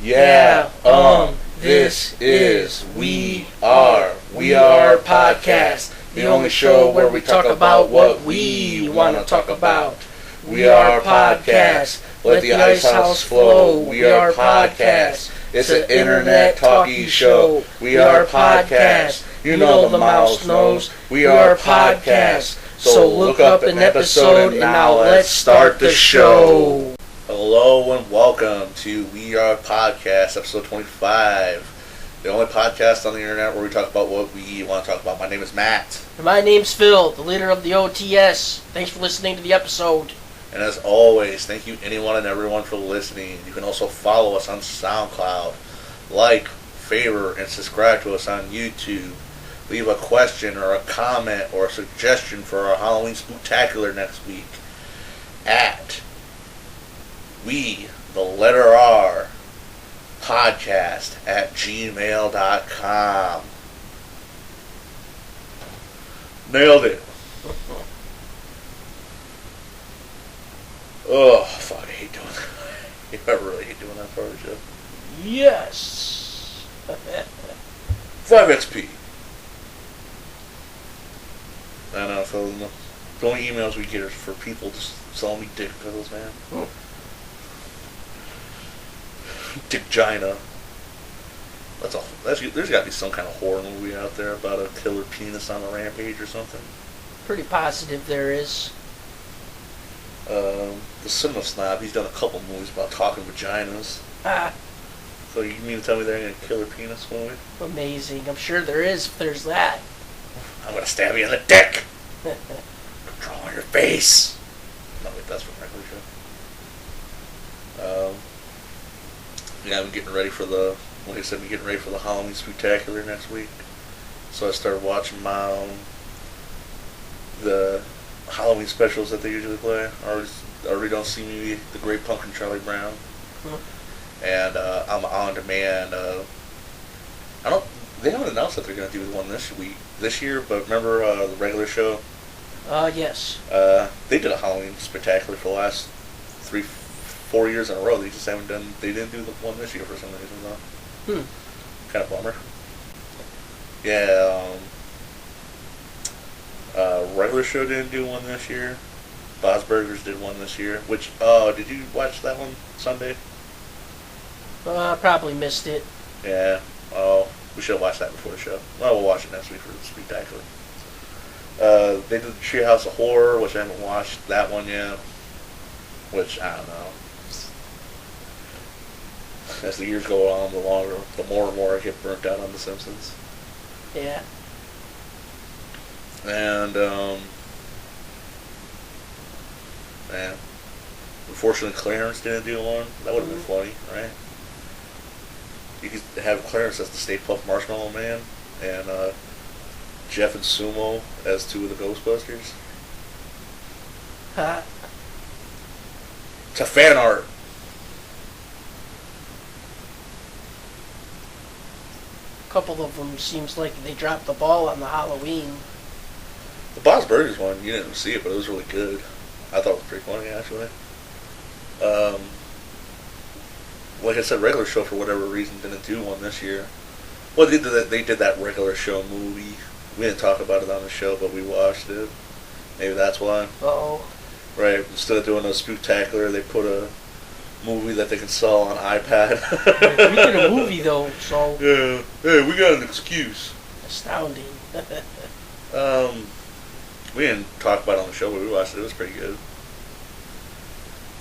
This is We Are Podcast, the only show where we talk about what we want to talk about. We Are Podcast, let the ice house flow. We Are Podcast, it's an internet talkie show. We Are Podcast, you know the mouse knows. We Are Podcast, so look up an episode and now let's start the show. Hello and welcome to We Are Podcast, episode 25. The only podcast on the internet where we talk about what we want to talk about. My name is Matt. And my name's Phil, the leader of the OTS. Thanks for listening to the episode. And as always, thank you anyone and everyone for listening. You can also follow us on SoundCloud, like, favorite, and subscribe to us on YouTube. Leave a question or a comment or a suggestion for our Halloween Spooktacular next week at We, the letter R, podcast at gmail.com. Nailed it. Oh, fuck, I hate doing that. I really hate doing that part of the show. Yes. 5 XP. I know, so the only emails we get are for people just selling me dick pills, man. Dickgina. There's got to be some kind of horror movie out there about a killer penis on a rampage or something. Pretty positive there is. The Cinema Snob, he's done a couple movies about talking vaginas. So you mean to tell me there ain't a killer penis movie? Amazing. I'm sure there is if there's that. I'm gonna stab you in the dick! Draw on your face! No, wait, that's from regular show. Yeah, I'm getting ready for the, like I said, I'm getting ready for the Halloween Spooktacular next week. So I started watching the Halloween specials that they usually play. Already Don't See Me, The Great Pumpkin, Charlie Brown. And I'm on demand. They haven't announced that they're going to do one this year, but remember the regular show? Yes. They did a Halloween Spectacular for the last 4 years in a row. They didn't do the one this year for some reason though. Kind of bummer. Yeah, regular show didn't do one this year. Bob's Burgers did one this year. Which, did you watch that one Sunday? Probably missed it. Yeah. Oh, we should have watched that before the show. Well, we'll watch it next week for the Spectacular. They did the Treehouse of Horror, which I haven't watched that one yet. Which, I don't know. As the years go on, the more and more I get burnt out on The Simpsons. Yeah. And, man, unfortunately Clarence didn't do one. That would have been funny, right? You could have Clarence as the Stay Puft Marshmallow Man, and Jeff and Sumo as two of the Ghostbusters. To fan art. A couple of them seems like they dropped the ball on the Halloween. The Bob's Burgers one, you didn't see it, but it was really good. I thought it was pretty funny, actually. Like I said, regular show, for whatever reason, didn't do one this year. Well, they did that regular show movie. We didn't talk about it on the show, but we watched it. Maybe that's why. Uh-oh. Right, instead of doing a Spooktacular, they put a movie that they can sell on iPad. We did a movie, though, so... Yeah. Hey, we got an excuse. Astounding. We didn't talk about it on the show, but we watched it. It was pretty good.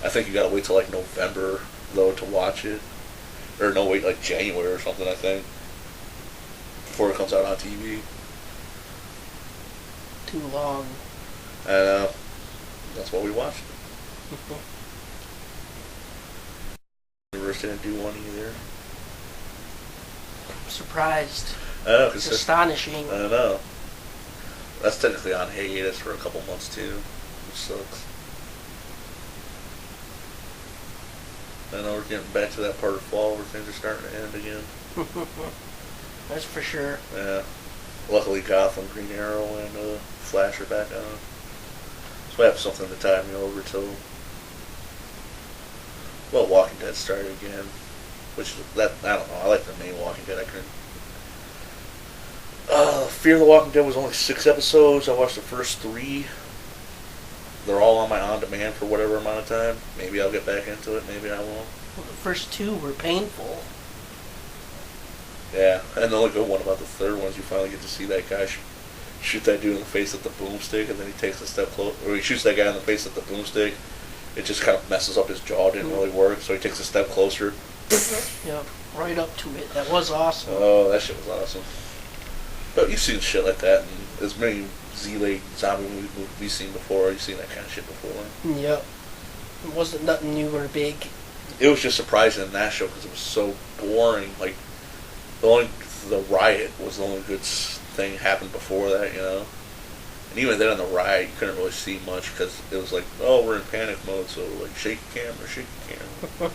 I think you gotta wait till, like, November, though, to watch it. Or no, wait, like, January or something, I think. Before it comes out on TV. Too long. And, that's what we watched. Universe didn't do one either. I'm surprised. I know, it's astonishing. I know. That's technically on hiatus for a couple months too, which sucks. I know we're getting back to that part of fall where things are starting to end again. That's for sure. Yeah. Luckily, Gotham, Green Arrow, and Flash are back on. So I have something to tide me over till, well, Walking Dead started again. which that I don't know. I like the main Walking Dead. I couldn't. Fear the Walking Dead was only 6 episodes. I watched the first 3. They're all on my on-demand for whatever amount of time. Maybe I'll get back into it. Maybe I won't. Well, the first 2 were painful. Yeah, and the only good one about the third one is you finally get to see that guy shoot that dude in the face with the boomstick, and then he takes a step closer, or he shoots that guy in the face with the boomstick. It just kind of messes up his jaw. Didn't really work, so he takes a step closer. Yeah, right up to it. That was awesome. Oh, that shit was awesome. But you've seen shit like that, and as many Z-Lake zombie movies we've seen before. You've seen that kind of shit before. Yep. It wasn't nothing new or big. It was just surprising in that show because it was so boring. Like, the riot was the only good thing happened before that, you know. And even then, in the riot, you couldn't really see much because it was like, oh, we're in panic mode, so like, shake the camera, shake the camera.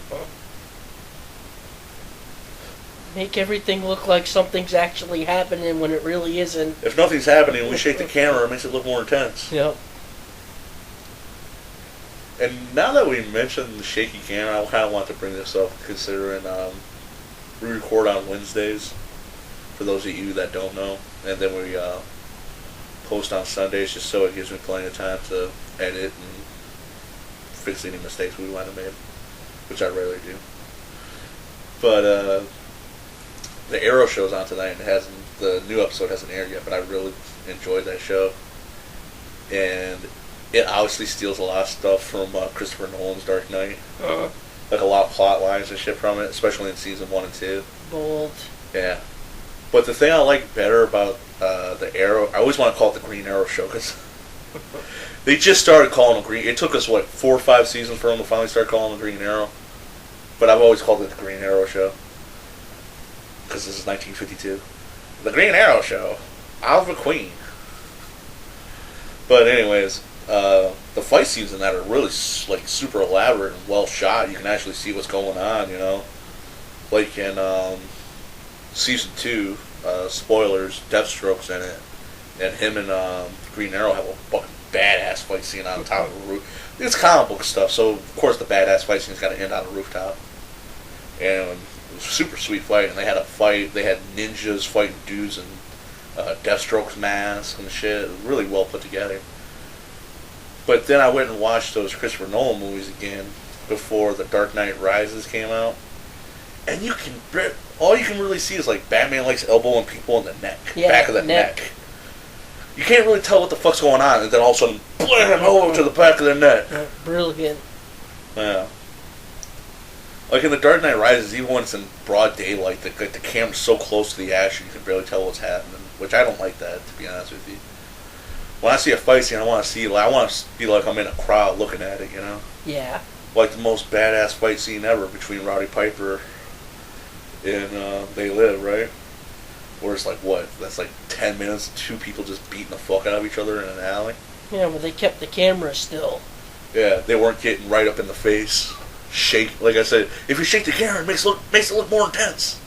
Make everything look like something's actually happening when it really isn't. If nothing's happening, we shake the camera, it makes it look more intense. Yep. And now that we mentioned the shaky camera, I kind of want to bring this up, considering we record on Wednesdays, for those of you that don't know, and then we post on Sundays just so it gives me plenty of time to edit and fix any mistakes we might have made, which I rarely do. But the Arrow show's on tonight, and the new episode hasn't aired yet, but I really enjoyed that show. And it obviously steals a lot of stuff from Christopher Nolan's Dark Knight. Like a lot of plot lines and shit from it, especially in season 1 and 2. Bold. Yeah. But the thing I like better about the Arrow, I always want to call it the Green Arrow show, because they just started calling it Green. It took us, 4 or 5 seasons for them to finally start calling it the Green Arrow. But I've always called it the Green Arrow show, because this is 1952. The Green Arrow show. Oliver Queen. But anyways, the fight scenes in that are really super elaborate and well shot. You can actually see what's going on, you know. Like in season 2, spoilers, Deathstroke's in it, and him and Green Arrow have a fucking badass fight scene on top of the roof. It's comic book stuff, so of course the badass fight scene's got to end on a rooftop. And it was a super sweet fight, and they had a fight. They had ninjas fighting dudes in Deathstroke's mask and shit. It was really well put together. But then I went and watched those Christopher Nolan movies again before The Dark Knight Rises came out, and all you can really see is like Batman likes elbowing people in the neck, back of the neck. You can't really tell what the fuck's going on, and then all of a sudden, blam, over to the back of their neck. Brilliant. Yeah. Like in The Dark Knight Rises, even when it's in broad daylight, the camera's so close to the action you can barely tell what's happening, which I don't like that, to be honest with you. When I see a fight scene, I want to be like I'm in a crowd looking at it, you know? Yeah. Like the most badass fight scene ever between Roddy Piper and They Live, right? Where it's like, that's like 10 minutes, 2 people just beating the fuck out of each other in an alley. Yeah, but they kept the camera still. Yeah, they weren't getting right up in the face. Like I said, if you shake the camera, it makes it look more intense.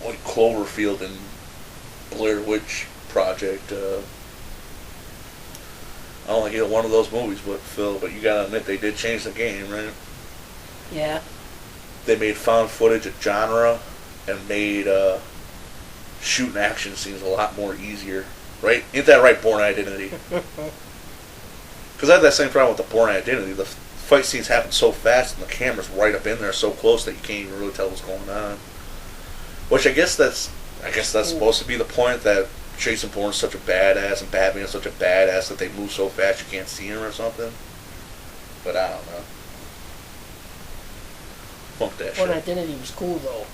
Like Cloverfield and Blair Witch Project. I don't like either one of those movies, but you gotta admit they did change the game, right? Yeah. They made found footage a genre and made shooting action scenes a lot more easier, right? Ain't that right, Bourne Identity? Because I had that same problem with the Bourne Identity. The fight scenes happen so fast and the camera's right up in there so close that you can't even really tell what's going on. Which I guess that's supposed to be the point, that Jason Bourne's such a badass and Batman's such a badass that they move so fast you can't see him or something. But I don't know. Fuck that Bourne shit. Identity was cool though.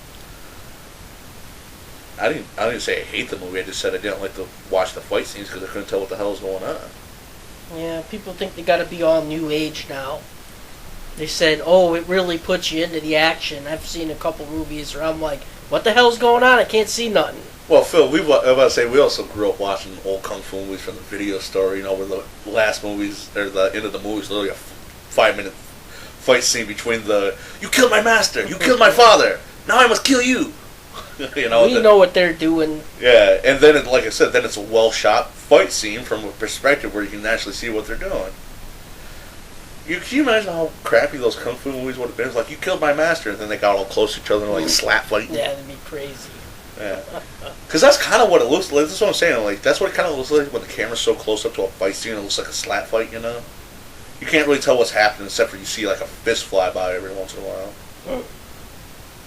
I didn't say I hate the movie. I just said I didn't like to watch the fight scenes because I couldn't tell what the hell was going on. Yeah, people think they gotta be all new age now. They said, oh, it really puts you into the action. I've seen a couple movies where I'm like, what the hell's going on? I can't see nothing. Well, Phil, we also grew up watching old kung fu movies from the video store, you know, where the last movies, or the end of the movie is literally a 5-minute fight scene between you killed my master, you killed my father, now I must kill you. You know, we know what they're doing. Yeah, and then, like I said, then it's a well-shot fight scene from a perspective where you can actually see what they're doing. Can you imagine how crappy those kung fu movies would have been? It's like, you killed my master, and then they got all close to each other and like slap fighting. Yeah, that'd be crazy. Yeah. Because that's kind of what it looks like. That's what I'm saying. Like, that's what it kind of looks like when the camera's so close up to a fight scene. It looks like a slap fight, you know? You can't really tell what's happening except for you see like a fist fly by every once in a while.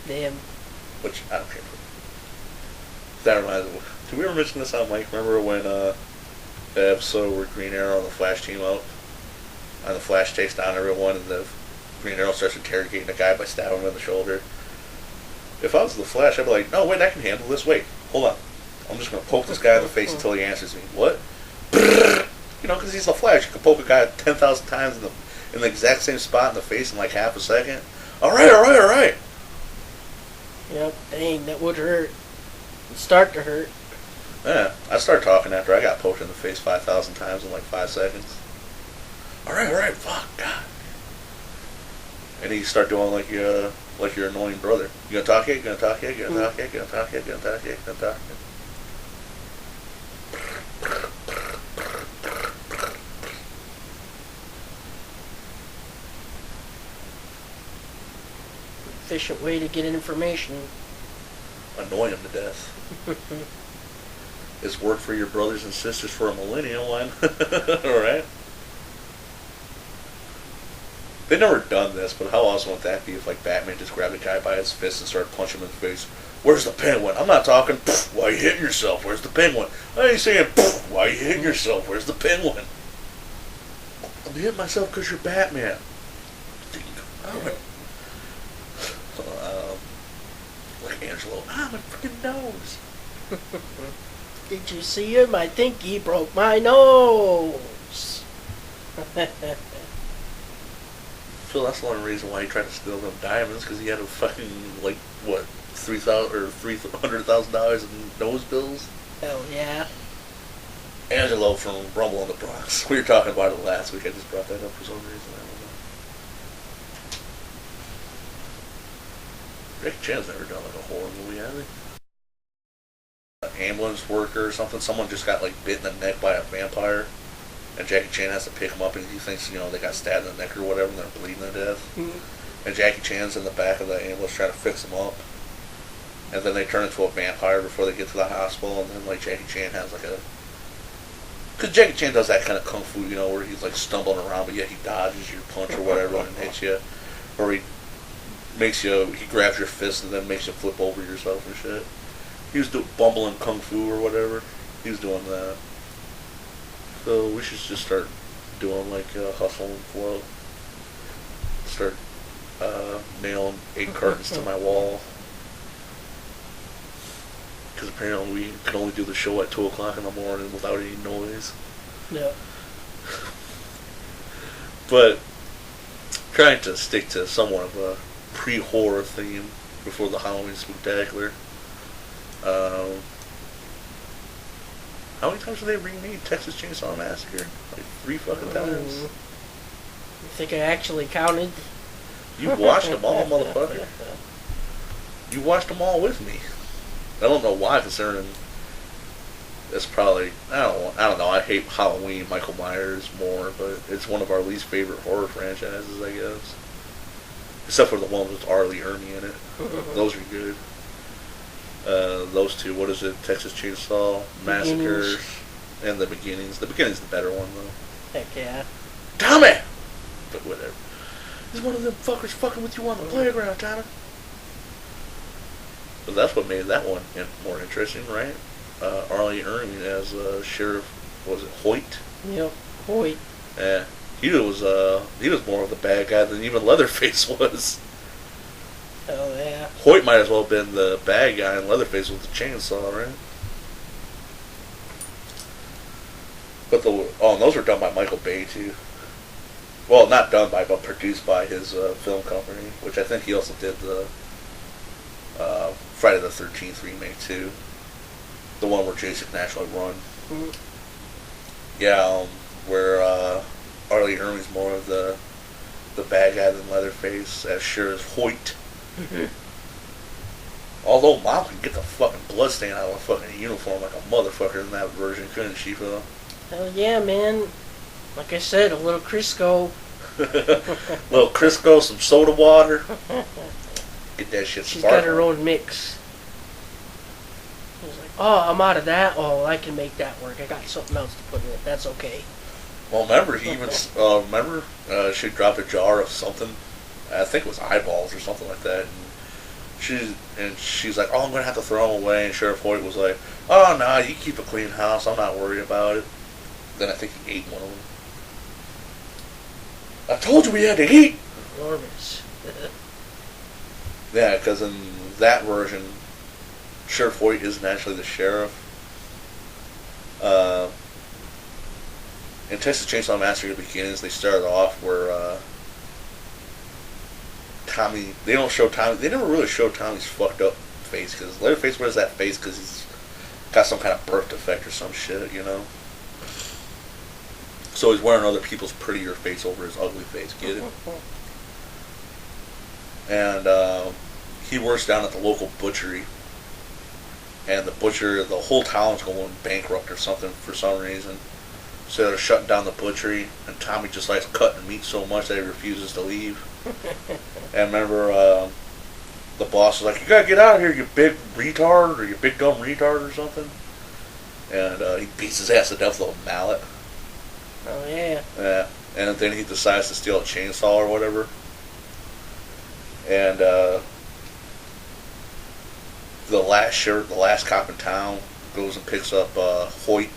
Damn. Which, I don't care. That reminds me. Did we ever mention this on Mike? Remember when the episode where Green Arrow and the Flash team up? And the Flash takes down everyone and the Green Arrow starts interrogating the guy by stabbing him in the shoulder? If I was the Flash, I'd be like, no, wait, I can handle this. Wait, hold on. I'm just going to poke this guy in the face until he answers me. What? You know, because he's the Flash. You can poke a guy 10,000 times in the exact same spot in the face in like half a second. All right. Yep, dang, that would hurt. It'd start to hurt. Yeah, I started talking after I got poked in the face 5,000 times in like 5 seconds. All right, fuck, God. And you start doing like your annoying brother. You gonna talk yet? You gonna talk yet? You gonna talk yet? You gonna talk yet? You gonna talk yet? You gonna talk yet? Efficient way to get information. Annoy him to death. It's worked for your brothers and sisters for a millennium, one. Alright? They've never done this, but how awesome would that be if like Batman just grabbed a guy by his fist and started punching him in the face? Where's the penguin? I'm not talking, why you hitting yourself? Where's the penguin? I ain't saying, why you hitting yourself? Where's the penguin? I'm hitting myself because you're Batman. Like Angelo, my freaking nose. Did you see him? I think he broke my nose. Phil, that's the only reason why he tried to steal them diamonds, because he had a fucking, like, what, $300,000 in nose bills? Hell yeah. Angelo from Rumble in the Bronx. We were talking about it last week. I just brought that up for some reason. I don't know. Jackie Chan's never done like a horror movie, has he? An ambulance worker or something. Someone just got like bit in the neck by a vampire, and Jackie Chan has to pick him up, and he thinks they got stabbed in the neck or whatever, and they're bleeding to death. Mm-hmm. And Jackie Chan's in the back of the ambulance trying to fix him up, and then they turn into a vampire before they get to the hospital, and then like Jackie Chan has like a. Because Jackie Chan does that kind of kung fu, where he's like stumbling around, but yet he dodges your punch or whatever and hits you. Or he grabs your fist and then makes you flip over yourself and shit. He was bumbling kung fu or whatever. He was doing that. So we should just start doing like hustle and flow. Start nailing 8 curtains to my wall. Because apparently we can only do the show at 2 o'clock in the morning without any noise. Yeah. But trying to stick to somewhat of a pre-horror theme before the Halloween Spooktacular. How many times did they remade Texas Chainsaw Massacre? Like 3 fucking times. You think I actually counted? You watched them all, motherfucker. You watched them all with me. I don't know why, considering it's probably I don't know. I hate Halloween, Michael Myers more, but it's one of our least favorite horror franchises, I guess. Except for the one with R. Lee Ermey in it. Those are good. Those two, what is it? Texas Chainsaw Massacre and The Beginnings. The Beginning's the better one, though. Heck yeah. Tommy! But whatever. There's one of them fuckers fucking with you on the playground, Tommy. But that's what made that one more interesting, right? R. Lee Ermey as Sheriff, was it Hoyt? Yep, Hoyt. Yeah. He was more of the bad guy than even Leatherface was. Hell yeah. Hoyt might as well have been the bad guy, and Leatherface with the chainsaw, right? But and those were done by Michael Bay too. Well, not done by, but produced by his film company, which I think he also did the Friday the 13th remake too. The one where Jason can actually run. Mm-hmm. Yeah, where R. Lee Ermey's more of the bad guy than Leatherface, as sure as Hoyt. Mm-hmm. Although Mom could get the fucking blood stain out of a fucking uniform like a motherfucker in that version, couldn't she, Phil? Hell yeah, man. Like I said, a little Crisco. Little Crisco, some soda water. Get that shit She's sparkling. got her own mix. I was like, oh, I'm out of that. Oh, I can make that work. I got something else to put in it. That's okay. Well, remember, he even she dropped a jar of something. I think it was eyeballs or something like that. And she's like, oh, I'm gonna have to throw them away. And Sheriff Hoyt was like, oh no, you keep a clean house. I'm not worried about it. Then I think he ate one of them. I told you we had to eat. Enormous. Yeah, because in that version, Sheriff Hoyt isn't actually the sheriff. In Texas Chainsaw Massacre, the beginnings, they started off where Tommy. They don't show Tommy. They never really show Tommy's fucked up face because Leatherface wears that face because he's got some kind of birth defect or some shit, you know. So he's wearing other people's prettier face over his ugly face. Get it? And he works down at the local butchery. And the butcher, the whole town's going bankrupt or something for some reason. So they're shutting down the butchery, and Tommy just likes cutting meat so much that he refuses to leave. And remember, the boss was like, you gotta get out of here, you big retard, or you big dumb retard or something. And he beats his ass to death with a mallet. Oh, yeah. Yeah. And then he decides to steal a chainsaw or whatever. And the last cop in town goes and picks up Hoyt.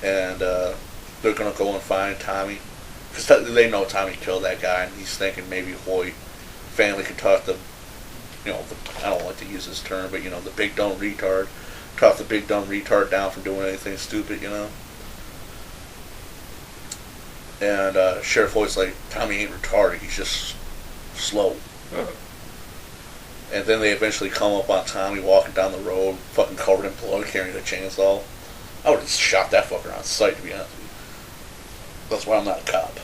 And they're going to go and find Tommy. Because they know Tommy killed that guy, and he's thinking maybe Hoyt family could talk the, I don't like to use this term, but, the big dumb retard. Talk the big dumb retard down from doing anything stupid, And Sheriff Hoyt's like, Tommy ain't retarded, he's just slow. And then they eventually come up on Tommy walking down the road, fucking covered in blood, carrying a chainsaw. I would have shot that fucker on sight, to be honest with you. That's why I'm not a cop.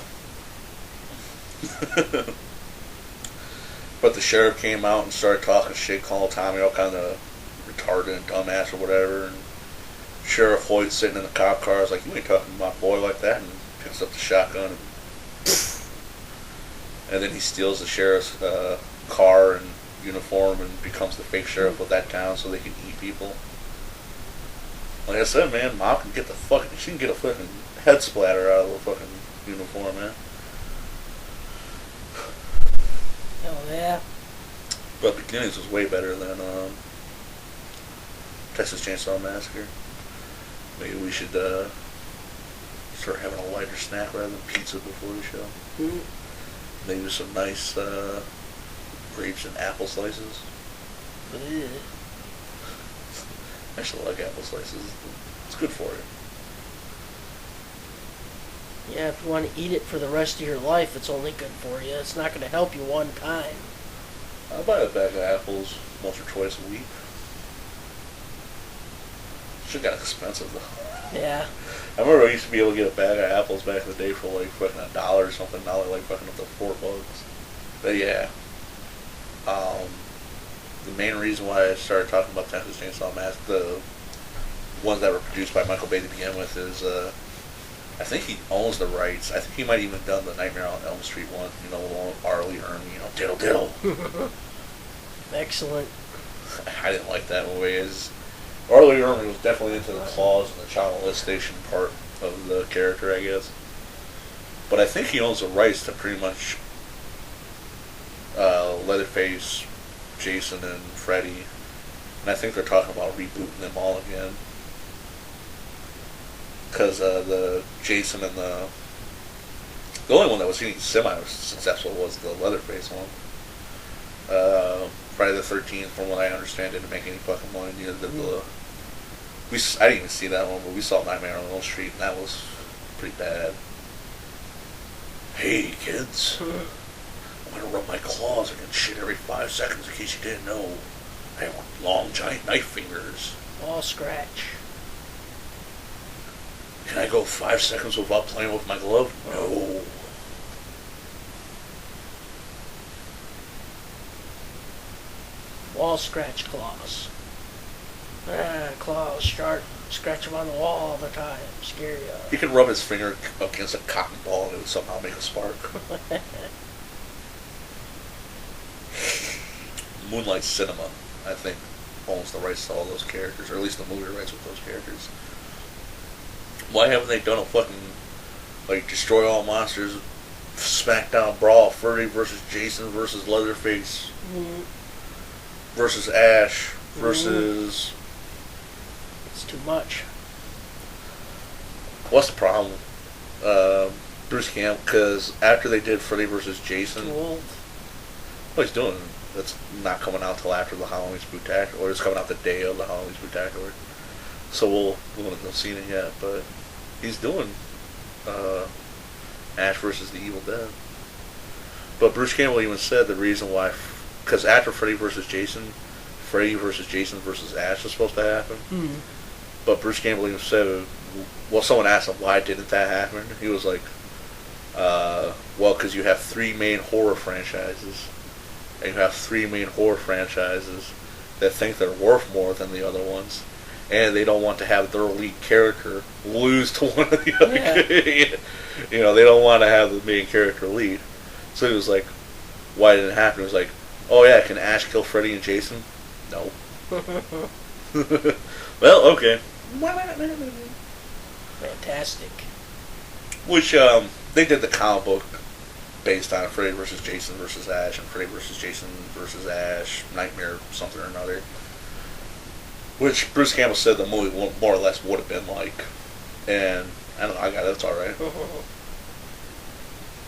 But the sheriff came out and started talking shit, calling Tommy all kind of retarded and dumbass or whatever. And Sheriff Hoyt sitting in the cop car is like, you ain't talking to my boy like that, and picks up the shotgun and then he steals the sheriff's car and uniform and becomes the fake sheriff of that town so they can eat people. Like I said, man, Mom can get she can get a fucking head splatter out of the fucking uniform, man. Oh, yeah. But Beginnings was way better than Texas Chainsaw Massacre. Maybe we should start having a lighter snack rather than pizza before the show. Mm-hmm. Maybe some nice grapes and apple slices. Ugh. I actually like apple slices. It's good for you. Yeah, if you want to eat it for the rest of your life, it's only good for you. It's not going to help you one time. I buy a bag of apples once or twice a week. Shit got expensive though. Yeah. I remember I used to be able to get a bag of apples back in the day for like fucking $1 or something. Now they're like fucking up to $4. But yeah. The main reason why I started talking about Texas Chainsaw Massacre, the ones that were produced by Michael Bay to begin with, is I think he owns the rights. I think he might even done the Nightmare on Elm Street one. The one with Arlie Ermey, diddle diddle. Excellent. I didn't like that movie. Arlie Ermey was definitely into the claws and the child molestation part of the character, I guess. But I think he owns the rights to pretty much Leatherface, Jason, and Freddy. And I think they're talking about rebooting them all again. Because the Jason and the only one that was getting semi-successful was the Leatherface one. Friday the 13th, from what I understand, didn't make any fucking money. Neither did I didn't even see that one, but we saw Nightmare on Elm Street, and that was pretty bad. Hey, kids. I'm gonna rub my claws against shit every 5 seconds in case you didn't know. I have long, giant knife fingers. All scratch. Can I go 5 seconds without playing with my glove? No. Wall scratch claws. Claws sharp. Scratch him on the wall all the time. Scare you. He could rub his finger against a cotton ball and it would somehow make a spark. Moonlight Cinema, I think, owns the rights to all those characters, or at least the movie rights with those characters. Why haven't they done a fucking, like, Destroy All Monsters, SmackDown Brawl, Freddy versus Jason versus Leatherface versus Ash versus... It's too much. What's the problem? Bruce Campbell, because after they did Freddy versus Jason... Too old. What he's doing, that's not coming out till after the Halloween Spooktacular, or it's coming out the day of the Halloween Spooktacular. So we won't have seen it yet, but he's doing Ash versus the Evil Dead. But Bruce Campbell even said the reason why, because after Freddy versus Jason versus Ash was supposed to happen. Mm. But Bruce Campbell even said, well, someone asked him why didn't that happen. He was like, well, because you have three main horror franchises. And you have three main horror franchises that think they're worth more than the other ones. And they don't want to have their lead character lose to one of the other. Yeah. You know, they don't want to have the main character lead. So he was like, why didn't it happen? He was like, oh yeah, can Ash kill Freddy and Jason? No. Well, okay. Fantastic. Which, they did the comic book based on Freddy vs. Jason vs. Ash and Freddy vs. Jason vs. Ash, Nightmare something or another. Which Bruce Campbell said the movie more or less would have been like. And, I don't know, I got it, it's alright.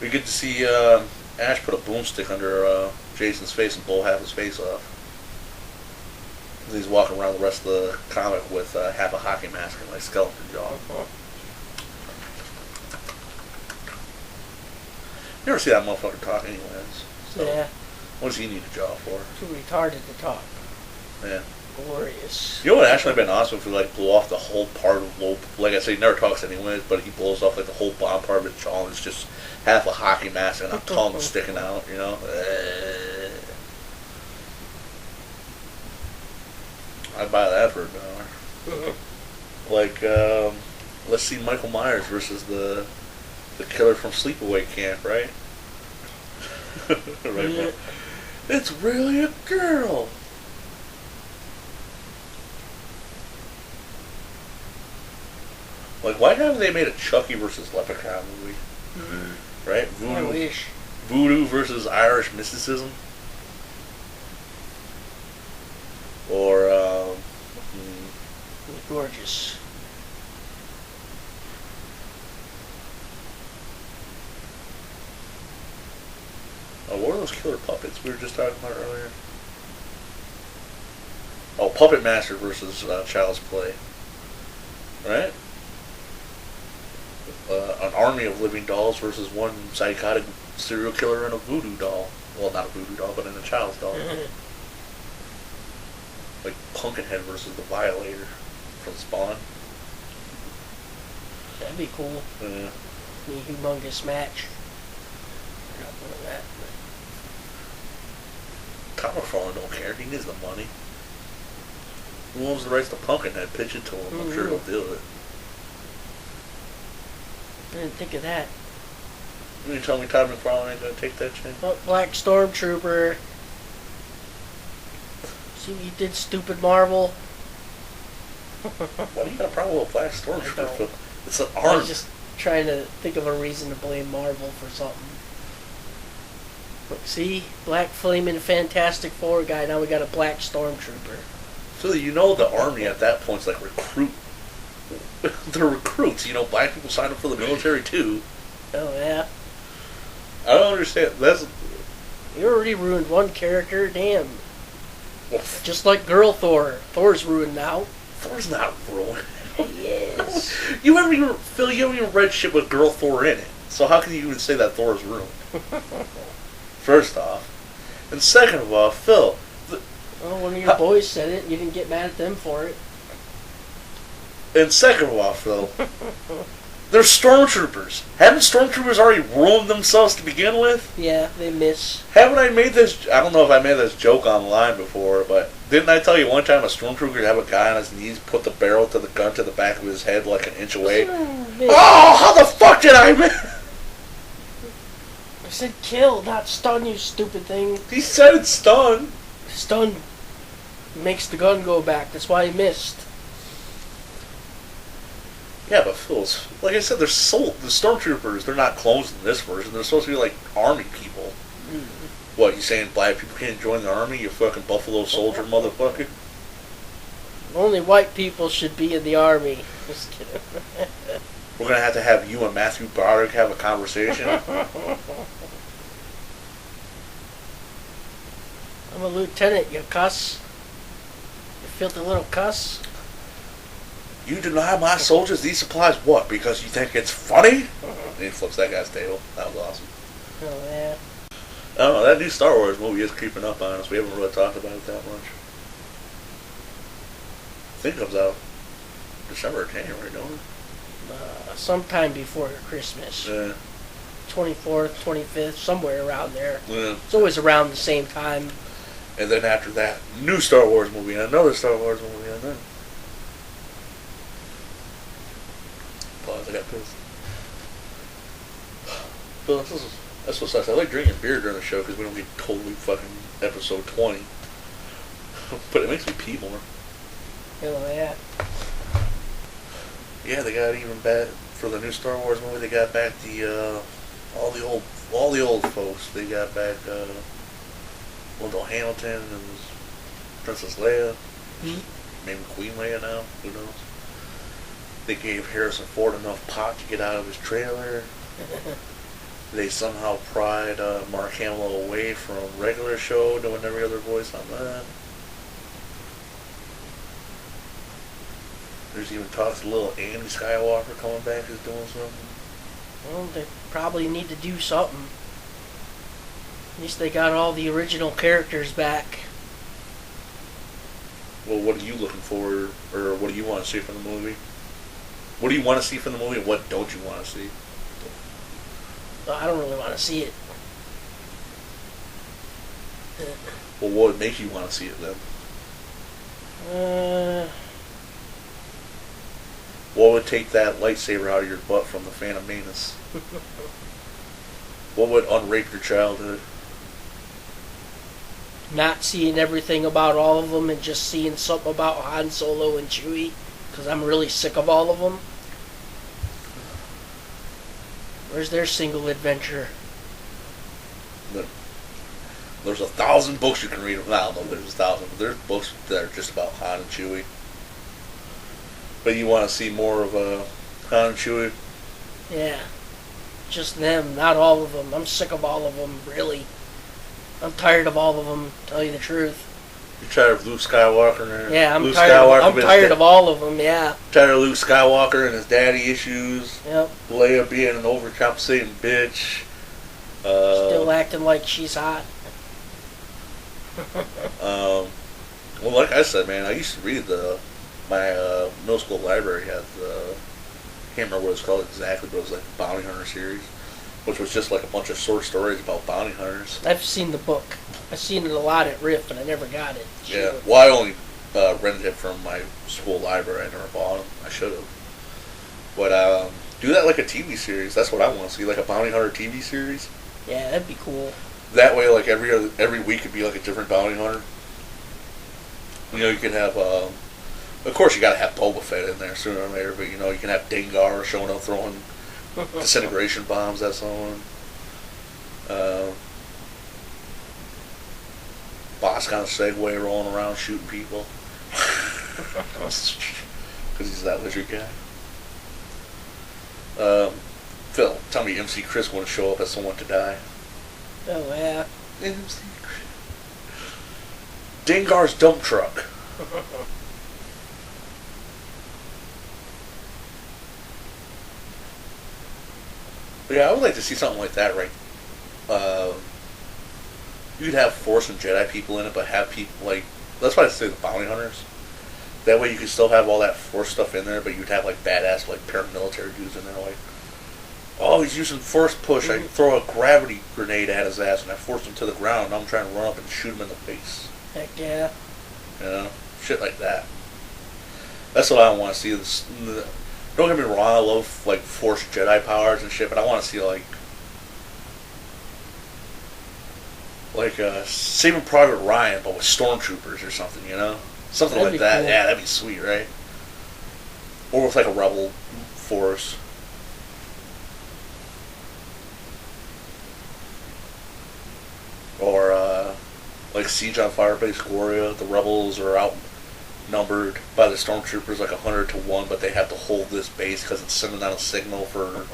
We get to see Ash put a boomstick under Jason's face and blow half his face off. He's walking around the rest of the comic with half a hockey mask and like skeleton jaw. You never see that motherfucker talk anyways. So Yeah. what does he need a jaw for? Too retarded to talk. Yeah. Glorious. You know what actually would have been awesome if he like blew off the whole part of like I say, he never talks anyways, but he blows off like the whole bottom part of his jaw and it's just half a hockey mask and a tongue sticking out, you know? I'd buy that for $1. Like, let's see Michael Myers versus the killer from Sleepaway Camp, right? Right. Yeah. It's really a girl. Like, why haven't they made a Chucky versus Leprechaun movie? Right? I wish. Voodoo versus Irish mysticism. Or, Gorgeous. what were those killer puppets we were just talking about earlier? Oh, Puppet Master versus Child's Play. Right? An army of living dolls versus one psychotic serial killer and a voodoo doll. Well, not a voodoo doll, but a child's doll. Like Pumpkinhead versus the Violator from Spawn. That'd be cool. Yeah. Be a humongous match. Not one of that. Tom McFarlane don't care. He needs the money. Who owns the rights to Pumpkinhead? Pitch it to him. I'm sure he'll do it. I didn't think of that. You mean tell me Todd McFarlane ain't gonna take that chance? Oh, Black Stormtrooper. See what you did, stupid Marvel? Why do you got a problem with Black I Stormtrooper? don't. It's an I arm. was just trying to think of a reason to blame Marvel for something. Look, see? Black Flaming Fantastic Four guy, now we got a Black Stormtrooper. So you know the army at that point's like recruit. They're recruits. You know, black people sign up for the military too. Oh, yeah. I don't understand. That's You already ruined one character, damn. Just like Girl Thor. Thor's ruined now. Thor's not ruined. He is. You haven't even read shit with Girl Thor in it. So how can you even say that Thor's ruined? First off. And second of all, Phil. Well, one of your boys said it, and you didn't get mad at them for it. And second of all, Phil, They're stormtroopers. Haven't stormtroopers already ruined themselves to begin with? Yeah, they miss. Haven't I made this... I don't know if I made this joke online before, but didn't I tell you one time a stormtrooper could have a guy on his knees put the barrel to the gun to the back of his head like an inch away? Oh, how the fuck did I miss? I said kill, not stun, you stupid thing. He said it's stun. Stun makes the gun go back. That's why he missed. Yeah, but Phil, like I said, the stormtroopers, they're not clones in this version. They're supposed to be like army people. Mm-hmm. What, you saying black people can't join the army? You fucking Buffalo Soldier motherfucker? Only white people should be in the army. Just kidding. We're going to have you and Matthew Broderick have a conversation. I'm a lieutenant, you cuss. You filthy little cuss. You deny my soldiers these supplies, what? Because you think it's funny? And he flips that guy's table. That was awesome. Oh, yeah. I don't know, that new Star Wars movie is creeping up on us. We haven't really talked about it that much. I think it comes out December or January, don't it? Sometime before Christmas. Yeah. 24th, 25th, somewhere around there. Yeah. It's always around the same time. And then after that, new Star Wars movie and another Star Wars movie and then... Pause, I got pissed. But that's what sucks. I like drinking beer during the show because we don't get totally fucking episode 20. But it makes me pee more. Hell yeah. Yeah, they got even back for the new Star Wars movie. They got back the all the old folks. They got back Wendell Hamilton and Princess Leia. Maybe Queen Leia now. Who knows? They gave Harrison Ford enough pot to get out of his trailer. They somehow pried Mark Hamill away from regular show, doing every other voice on that. There's even talks of little Andy Skywalker coming back who's doing something. Well, they probably need to do something. At least they got all the original characters back. Well, what are you looking for, or what do you want to see from the movie? What do you want to see from the movie, and what don't you want to see? Well, I don't really want to see it. Well, what would make you want to see it then? What would take that lightsaber out of your butt from the Phantom Menace? What would unrape your childhood? Not seeing everything about all of them and just seeing something about Han Solo and Chewie, because I'm really sick of all of them. Where's their single adventure? There's 1,000 books you can read. I don't know if there's 1,000, but there's books that are just about Han and Chewie. But you want to see more of Han and Chewie? Yeah. Just them, not all of them. I'm sick of all of them, really. I'm tired of all of them, to tell you the truth. You're tired of Luke Skywalker and yeah, I'm Luke tired. I'm tired of all of them. Yeah. Tired of Luke Skywalker and his daddy issues. Yep. Leia being an overcompensating bitch. Still acting like she's hot. Well, like I said, man, I used to read my middle school library had I can't remember what it's called exactly, but it was like a Bounty Hunter series, which was just like a bunch of short stories about bounty hunters. I've seen the book. I've seen it a lot at RIF, but I never got it. Yeah, well, I only rented it from my school library. I never bought them. I should have. But do that like a TV series. That's what I want to see, like a Bounty Hunter TV series. Yeah, that'd be cool. That way, like every week could be like a different bounty hunter. You know, you could have, of course, you got to have Boba Fett in there sooner or later. But you know, you can have Dengar showing up throwing disintegration bombs at someone. Boss kind of Segway rolling around shooting people because he's that lizard guy. Phil, tell me, MC Chris want to show up as someone to die. Oh yeah. MC Chris. Dengar's dump truck. Yeah, I would like to see something like that, right? You'd have Force and Jedi people in it, but have people like, that's why I say the bounty hunters. That way you could still have all that Force stuff in there, but you'd have like badass like paramilitary dudes in there. Like, oh, he's using Force push. I throw a gravity grenade at his ass and I force him to the ground. Now I'm trying to run up and shoot him in the face. Heck yeah. You know, shit like that. That's what I want to see. Don't get me wrong, I love like Force Jedi powers and shit, but I want to see like Saving Private Ryan, but with stormtroopers or something. You know, something That'd like be that. cool. Yeah, that'd be sweet, right? Or with like a rebel force. Or like Siege on Firebase Gloria, the rebels are outnumbered by the stormtroopers like 100 to 1, but they have to hold this base because it's sending out a signal for.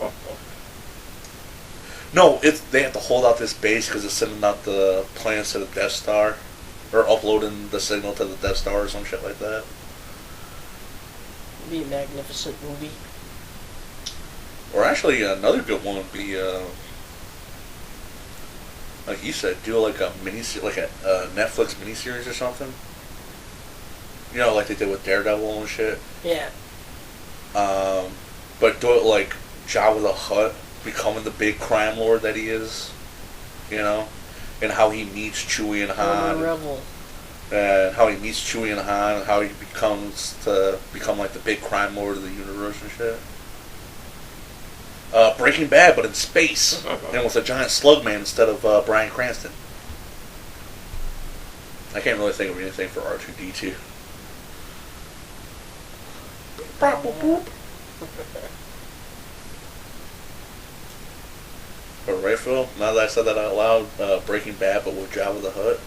No, they have to hold out this base because it's sending out the plans to the Death Star, or uploading the signal to the Death Star or some shit like that. It'd be a magnificent movie. Or actually, another good one would be, like you said, do like a like a Netflix miniseries or something. You know, like they did with Daredevil and shit. Yeah. But do it like Jabba the Hutt becoming the big crime lord that he is. You know, and how he meets Chewie and Han. Rebel. And how he meets Chewie and Han, and how he becomes to become like the big crime lord of the universe and shit. Breaking Bad, but in space, and with a giant slug man instead of Bryan Cranston. I can't really think of anything for R2-D2. But right, Phil? Now that I said that out loud, Breaking Bad, but with Jabba the Hutt.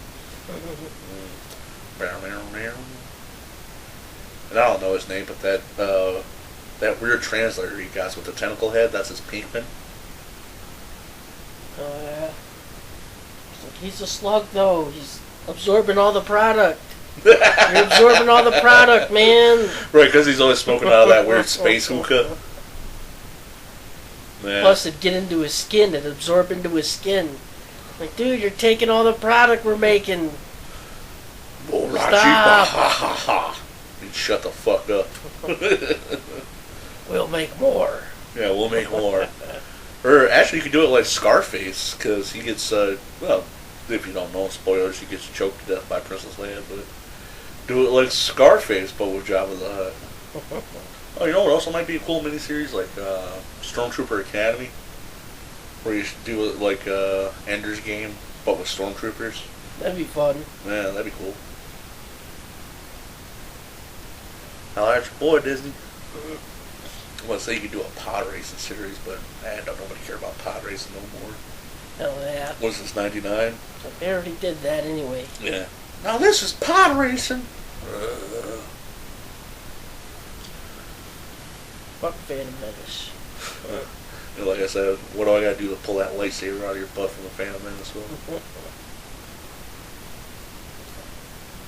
And I don't know his name, but that weird translator he got with the tentacle head, that's his Pinkman. Oh yeah. He's a slug though. He's absorbing all the product. You're absorbing all the product, man. Right, because he's always smoking out of that weird space hookah. Man. Plus, it'd get into his skin. It'd absorb into his skin. Like, dude, you're taking all the product we're making. Stop. And shut the fuck up. We'll make more. Yeah, we'll make more. Or actually, you could do it like Scarface, because he gets, well, if you don't know, spoilers, he gets choked to death by Princess Leia, but do it like Scarface, but with Jabba the Hutt. Oh, you know what also might be a cool miniseries? Like Stormtrooper Academy, where you should do it like Ender's Game, but with Stormtroopers. That'd be fun. Yeah, that'd be cool. Now that's your boy, Disney. I want to say you could do a pod racing series, but don't nobody care about pod racing no more. Hell yeah. What's this, 99? They already did that anyway. Yeah. Now this is pod racing. Fuck Phantom Menace. And like I said, what do I gotta do to pull that lightsaber out of your butt from the Phantom Menace?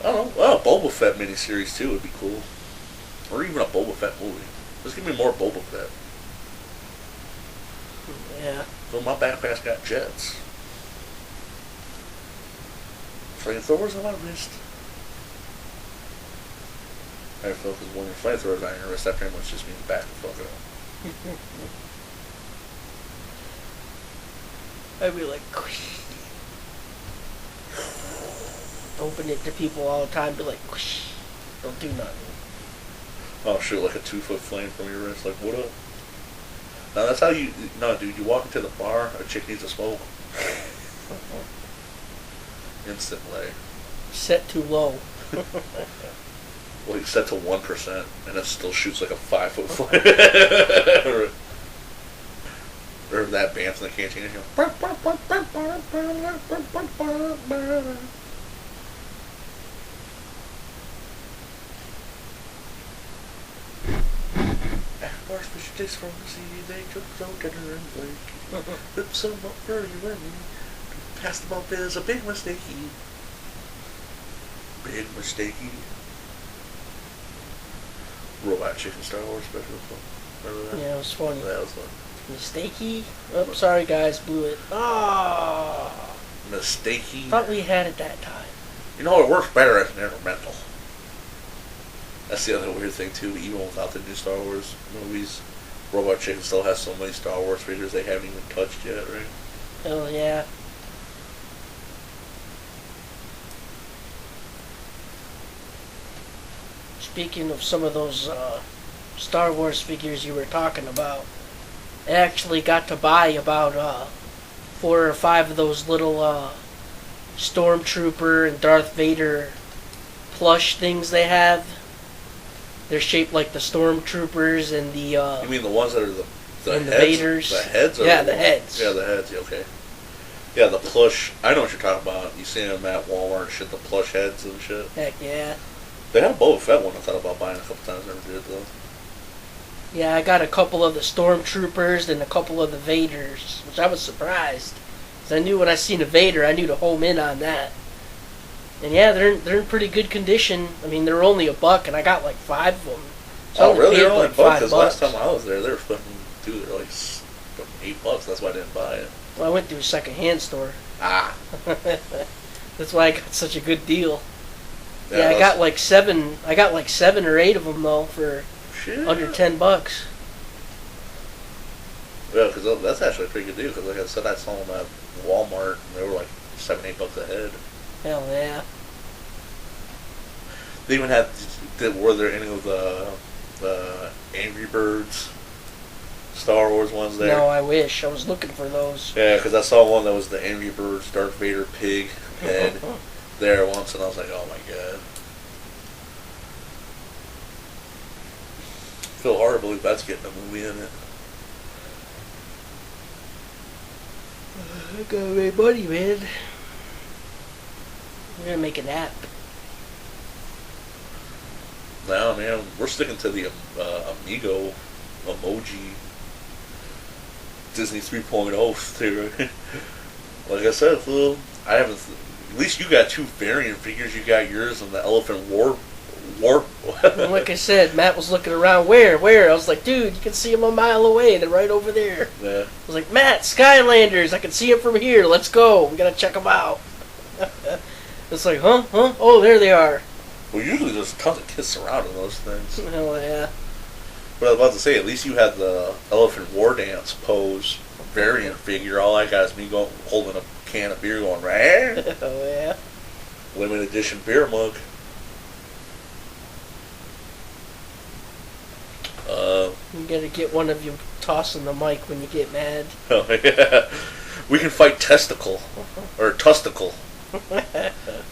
I don't know. Well, a Boba Fett miniseries too would be cool. Or even a Boba Fett movie. Just give me more Boba Fett. Yeah. So my backpack's got jets. Flamethrowers on my wrist. I feel because when your flamethrowers on your wrist, that pretty much just means back the fuck up. I'd be like, open it to people all the time, be like, don't do nothing. Oh shit, like a 2-foot flame from your wrist, like what up? No, that's how you, no dude, you walk into the bar, a chick needs to smoke. Instantly. Set too low. Well, you set to 1%, and it still shoots like a 5-foot flame. or that band from the canteen, you know. Bars fish sticks from the sea, they took some dinner and flake. Whip some up for you and me. To pass them up is a big mistake. Big mistake. Robot Chicken Star Wars special. Remember that? Yeah, it was funny. That was fun. Mistakey? Oh, sorry guys, blew it. Ah. Mistakey. Thought we had it that time. You know, it works better as an intermental. That's the other weird thing too. Even without the new Star Wars movies, Robot Chicken still has so many Star Wars figures they haven't even touched yet, right? Hell yeah. Speaking of some of those Star Wars figures you were talking about, I actually got to buy about 4 or 5 of those little Stormtrooper and Darth Vader plush things they have. They're shaped like the Stormtroopers and the... you mean the ones that are the and the heads? Vaders? The heads? Yeah, the heads. Yeah, the heads, yeah, okay. Yeah, the plush. I know what you're talking about. You see them at Walmart and shit, the plush heads and shit. Heck yeah. They had a Boba Fett one I thought about buying a couple times, never did though. Yeah, I got a couple of the Stormtroopers and a couple of the Vaders, which I was surprised. Because I knew when I seen a Vader, I knew to home in on that. And yeah, they're in pretty good condition. I mean, they're only $1, and I got like 5 of them. So I Oh, only really? paid They're only like $1? Because $5. last time I was there, they were fucking, dude, they're like $8. That's why I didn't buy it. Well, I went to a second-hand store. Ah. That's why I got such a good deal. Yeah, I that's- got like 7. I got like 7 or 8 of them though for Shit. under $10. Yeah, because that's actually a pretty good deal. Because like I said, I saw them at Walmart, and they were like $7-8 a head. Hell yeah. They even had. Were there any of the Angry Birds Star Wars ones there? No, I wish. I was looking for those. Yeah, because I saw one that was the Angry Birds Darth Vader pig head there once, and I was like, oh my god. I feel hard to believe that's getting a movie in it. I got my money, man. We're gonna make an app. No, man, we're sticking to the Amigo emoji Disney 3.0 theory. Like I said, Phil, I haven't. At least you got 2 variant figures. You got yours and the Elephant Warp. And like I said, Matt was looking around. Where? I was like, dude, you can see them a mile away. They're right over there. Yeah. I was like, Matt, Skylanders. I can see them from here. Let's go. We gotta check them out. It's like, huh? Oh, there they are. Well, usually there's tons of kids surrounding those things. Hell yeah. But I was about to say, at least you had the Elephant War Dance pose variant figure. All I got is me holding a can of beer going, right? Oh yeah. Limited edition beer mug. You gotta get one of you tossing the mic when you get mad. Oh, yeah. We can fight Testicle. Or Tusticle.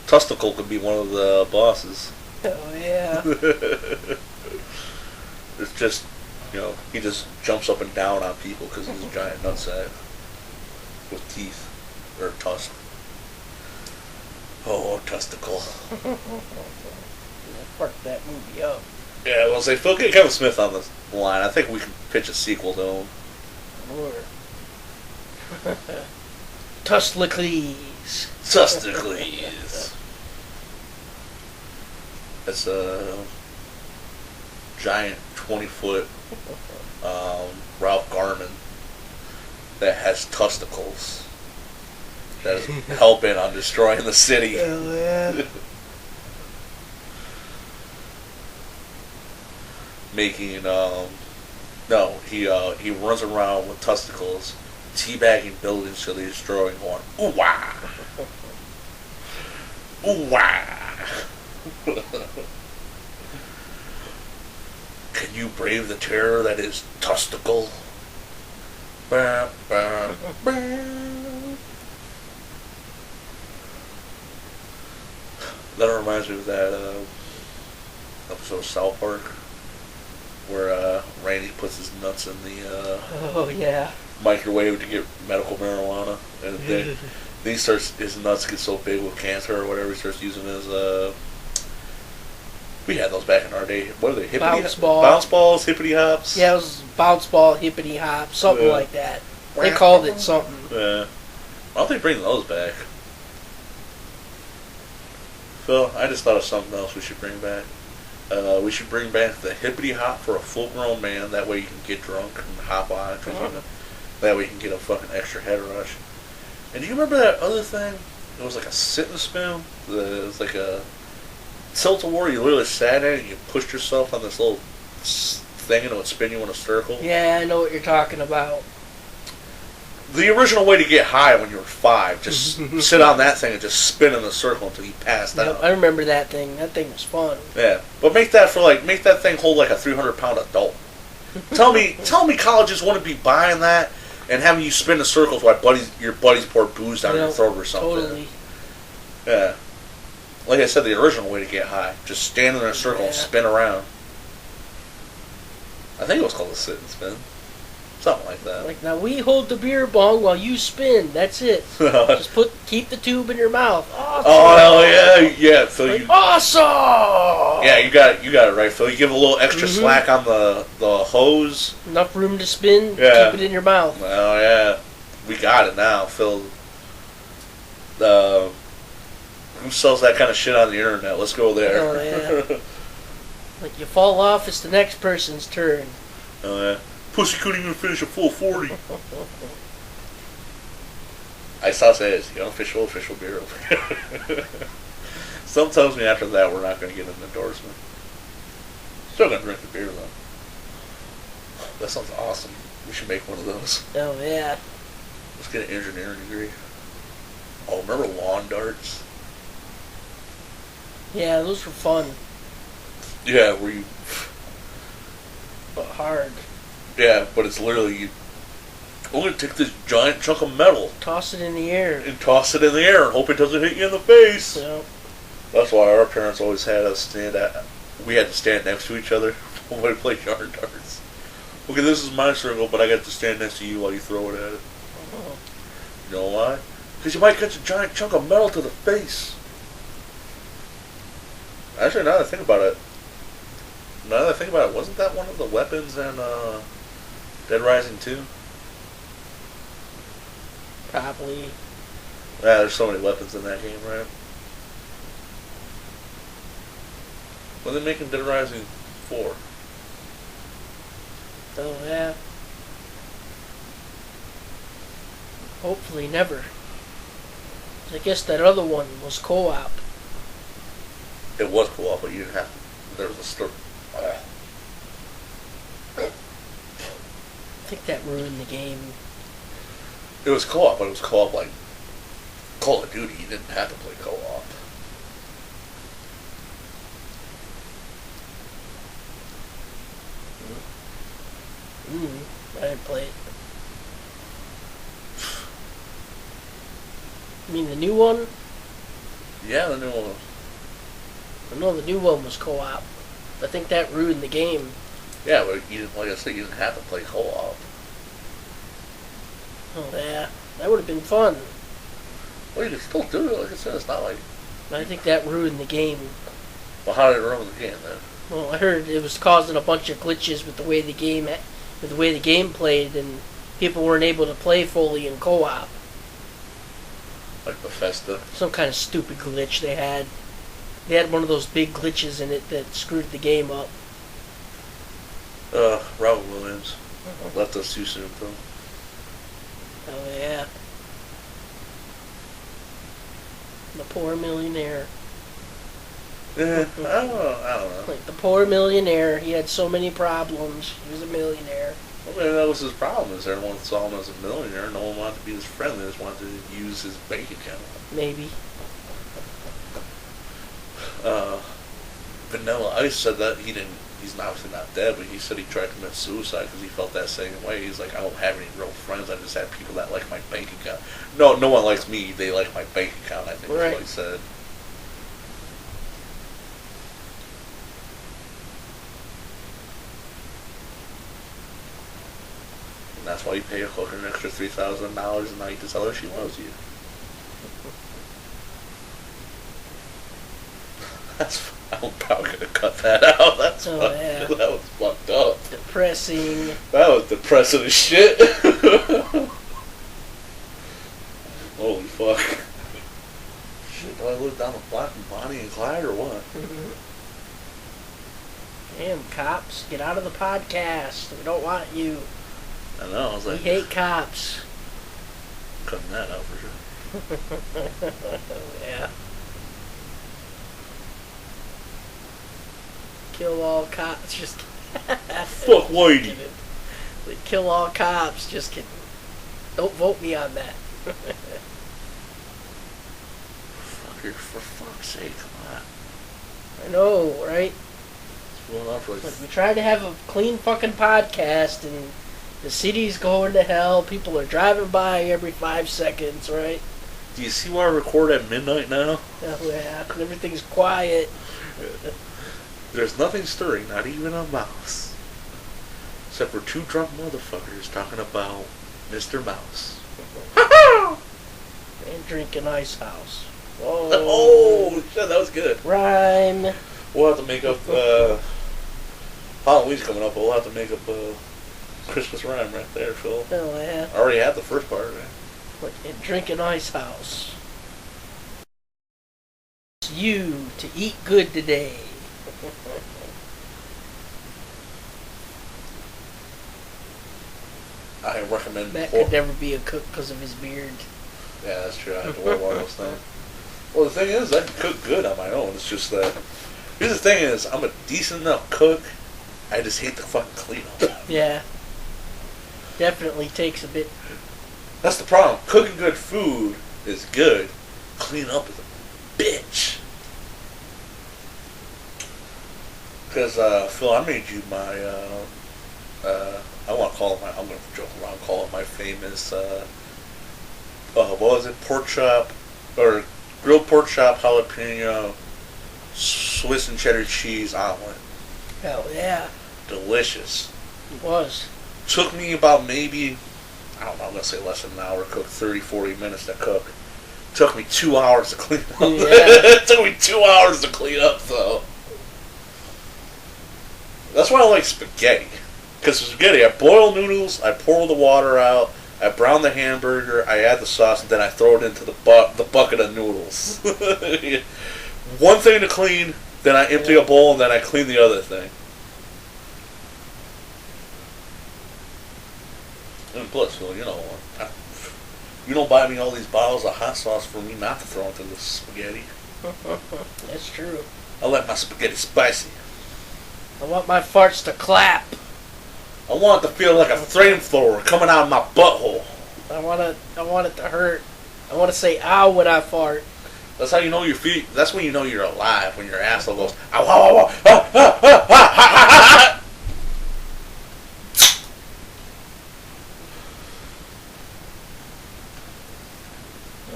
Tusticle could be one of the bosses. Oh yeah. It's just, he just jumps up and down on people because he's a giant nutsack with teeth or tusk. Oh, Tusticle. Fuck that movie up. Yeah, well, say Phil, get Kevin Smith on the line. I think we can pitch a sequel to him. Or Tuscaloosa. Tusticles. It's a giant 20-foot Ralph Garman that has tusticles that is helping on destroying the city. Hell yeah. Making he runs around with testicles, teabagging buildings till he's destroying, going ooh wah, ooh wah. Can you brave the terror that is testicle? Bah, bah, bah. That reminds me of that episode of South Park where Randy puts his nuts in the Oh yeah. microwave to get medical marijuana, and then he starts, his nuts get so big with cancer or whatever, he starts using his we had those back in our day. What are they? Bounce ball. Bounce balls, hippity hops. Yeah, it was bounce ball, hippity hop, something Yeah. like that. They called it something. Yeah. Why don't they bring those back? Phil, I just thought of something else we should bring back. We should bring back the hippity hop for a full-grown man. That way you can get drunk and hop on. That way you can get a fucking extra head rush. And do you remember that other thing? It was like a sit and spin. It was like a Tilt-A-War, you literally sat in it and you pushed yourself on this little thing and it would spin you in a circle. Yeah, I know what you're talking about. The original way to get high when you were 5, just sit on that thing and just spin in a circle until you passed Yep, out. I remember that thing. That thing was fun. Yeah, but make that thing hold like a 300-pound adult. Tell me colleges wouldn't be buying that and having you spin in circles while your buddies pour booze down your throat or something. Totally. Yeah. Like I said, the original way to get high. Just stand in a circle and spin around. I think it was called a sit and spin. Something like that. Like, now we hold the beer bong while you spin. That's it. Just keep the tube in your mouth. Awesome. Oh, hell yeah. Yeah, Phil. Like, awesome! Yeah, you got it right, Phil. You give a little extra slack on the hose. Enough room to spin. Yeah. Keep it in your mouth. Oh, yeah. We got it now, Phil. Who sells that kind of shit on the internet? Let's go there. Oh, yeah. Like, you fall off, it's the next person's turn. Oh, yeah. Pussy couldn't even finish a full 40. I saw says, the unofficial beer over here. Some tells me after that we're not going to get an endorsement. Still going to drink the beer, though. That sounds awesome. We should make one of those. Oh, yeah. Let's get an engineering degree. Oh, remember lawn darts? Yeah, those were fun. Yeah, where you... But hard. Yeah, but it's literally you only take this giant chunk of metal Toss it in the air. and toss it in the air and hope it doesn't hit you in the face. Yep. That's why our parents always had us we had to stand next to each other when we played yard darts. Okay, this is my circle, but I got to stand next to you while you throw it at it. Oh. You know why? Because you might catch a giant chunk of metal to the face. Actually, now that I think about it, wasn't that one of the weapons in Dead Rising 2? Probably. Yeah, there's so many weapons in that game, right? When they making Dead Rising 4? Oh, yeah. Hopefully never. I guess that other one was co-op. It was co-op, but you didn't have to. There was a story. I think that ruined the game. It was co-op, but it was co-op like Call of Duty. You didn't have to play co-op. I didn't play it. You mean the new one? Yeah, the new one. No, the new one was co-op. I think that ruined the game. Yeah, but you didn't, like I said, you didn't have to play co-op. Oh, yeah. That would have been fun. Well, you can still do it. Like I said, it's not like. I think that ruined the game. Well, how did it ruin the game then? Well, I heard it was causing a bunch of glitches with the way the game played, and people weren't able to play fully in co-op. Like Bethesda. Some kind of stupid glitch they had. They had one of those big glitches in it that screwed the game up. Robin Williams left us too soon, though. Oh, yeah. The poor millionaire. Yeah, I don't know. Like, the poor millionaire. He had so many problems. He was a millionaire. Well, maybe that was his problem. Is everyone saw him as a millionaire? No one wanted to be his friend. They just wanted to use his bank account. Maybe. Vanilla Ice said that he's obviously not dead, but he said he tried to commit suicide because he felt that same way. He's like, I don't have any real friends. I just have people that like my bank account. No one likes me. They like my bank account, I think is what he said. And that's why you pay a hooker an extra $3,000 a night to tell her she loves you. I'm probably gonna cut that out. Yeah. That was fucked up. Depressing. That was depressing as shit. Holy fuck. Shit, do I live down the block from Bonnie and Clyde or what? Damn, cops, get out of the podcast. We don't want you. I know, I was like... We hate cops. Cutting that out for sure. Yeah. Kill all cops. Just Fuck Whitey. Like, kill all cops. Just kidding. Don't vote me on that. Fucker, for fuck's sake, come on. I know, right? It's going on for like... Like, we try to have a clean fucking podcast, and the city's going to hell. People are driving by every 5 seconds, right? Do you see why I record at midnight now? Oh, yeah. Everything's quiet. There's nothing stirring, not even a mouse. Except for two drunk motherfuckers talking about Mr. Mouse. And drinking Ice House. Oh, shit, that was good. Rhyme. We'll have to make up, Halloween's coming up, but we'll have to make up a Christmas rhyme right there, Phil. Oh, yeah. I already had the first part, right? What, and drinking Ice House. You to eat good today. I recommend... Matt could never be a cook because of his beard. Yeah, that's true. I have to wear one of those things. Well, the thing is, I can cook good on my own. It's just that... Here's the thing is, I'm a decent enough cook. I just hate the fucking cleanup. Yeah. Definitely takes a bit. That's the problem. Cooking good food is good. Cleaning up is a bitch. Because, Phil, I made you my, I want to call it my, I'm going to joke around, call it my famous, what was it, pork chop, or grilled pork chop, jalapeno, Swiss and cheddar cheese omelet. Hell yeah. Delicious. It was. Took me about maybe, I don't know, I'm going to say less than an hour to cook, 30, 40 minutes to cook. Took me 2 hours to clean up. Yeah. It took me 2 hours to clean up, though. That's why I like spaghetti. Because spaghetti, I boil noodles, I pour the water out, I brown the hamburger, I add the sauce, and then I throw it into the bucket of noodles. One thing to clean, then I empty a bowl, and then I clean the other thing. And plus, well, you don't buy me all these bottles of hot sauce for me not to throw into the spaghetti. That's true. I like my spaghetti spicy. I want my farts to clap. I want it to feel like a flamethrower coming out of my butthole. I want it to hurt. I want to say ow when I fart. That's how you know your feet. That's when you know you're alive. When your asshole goes ow, ow, ow, ow, ah, ah, ah, ah, ah,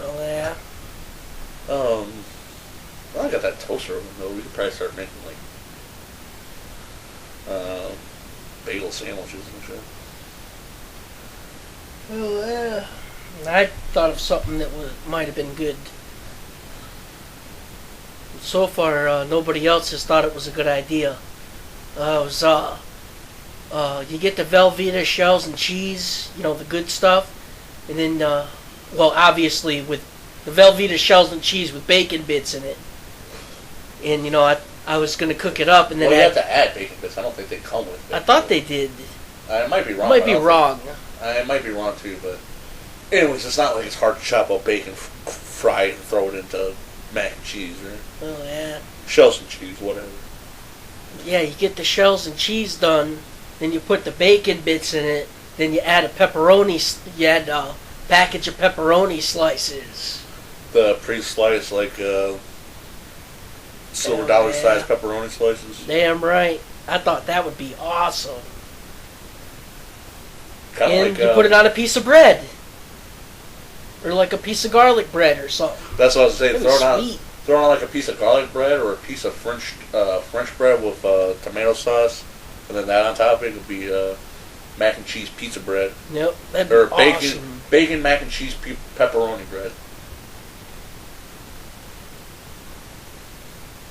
Oh yeah. Well, I got that toaster oven though. We could probably start making like bagel sandwiches and shit. Oh yeah. I thought of something that might have been good. So far, nobody else has thought it was a good idea. You get the Velveeta shells and cheese, the good stuff, and then, well, obviously with the Velveeta shells and cheese with bacon bits in it. And I was gonna cook it up, and then you have to add bacon bits. I don't think they come with bacon. I thought they did. I might be wrong. I might be wrong. I might be wrong too, but anyways, it's not like it's hard to chop up bacon, fry it, and throw it into mac and cheese, right? Oh yeah. Shells and cheese, whatever. Yeah, you get the shells and cheese done, then you put the bacon bits in it, then you add a package of pepperoni slices. The pre-sliced, like, silver dollar size pepperoni slices. Damn right. I thought that would be awesome. Kinda and like, you put it on a piece of bread. Or like a piece of garlic bread or something. That's what I was saying. Throw it on like a piece of garlic bread or a piece of French bread with tomato sauce, and then that on top of it would be mac and cheese pizza bread. Yep, that'd be awesome. Bacon mac and cheese pepperoni bread.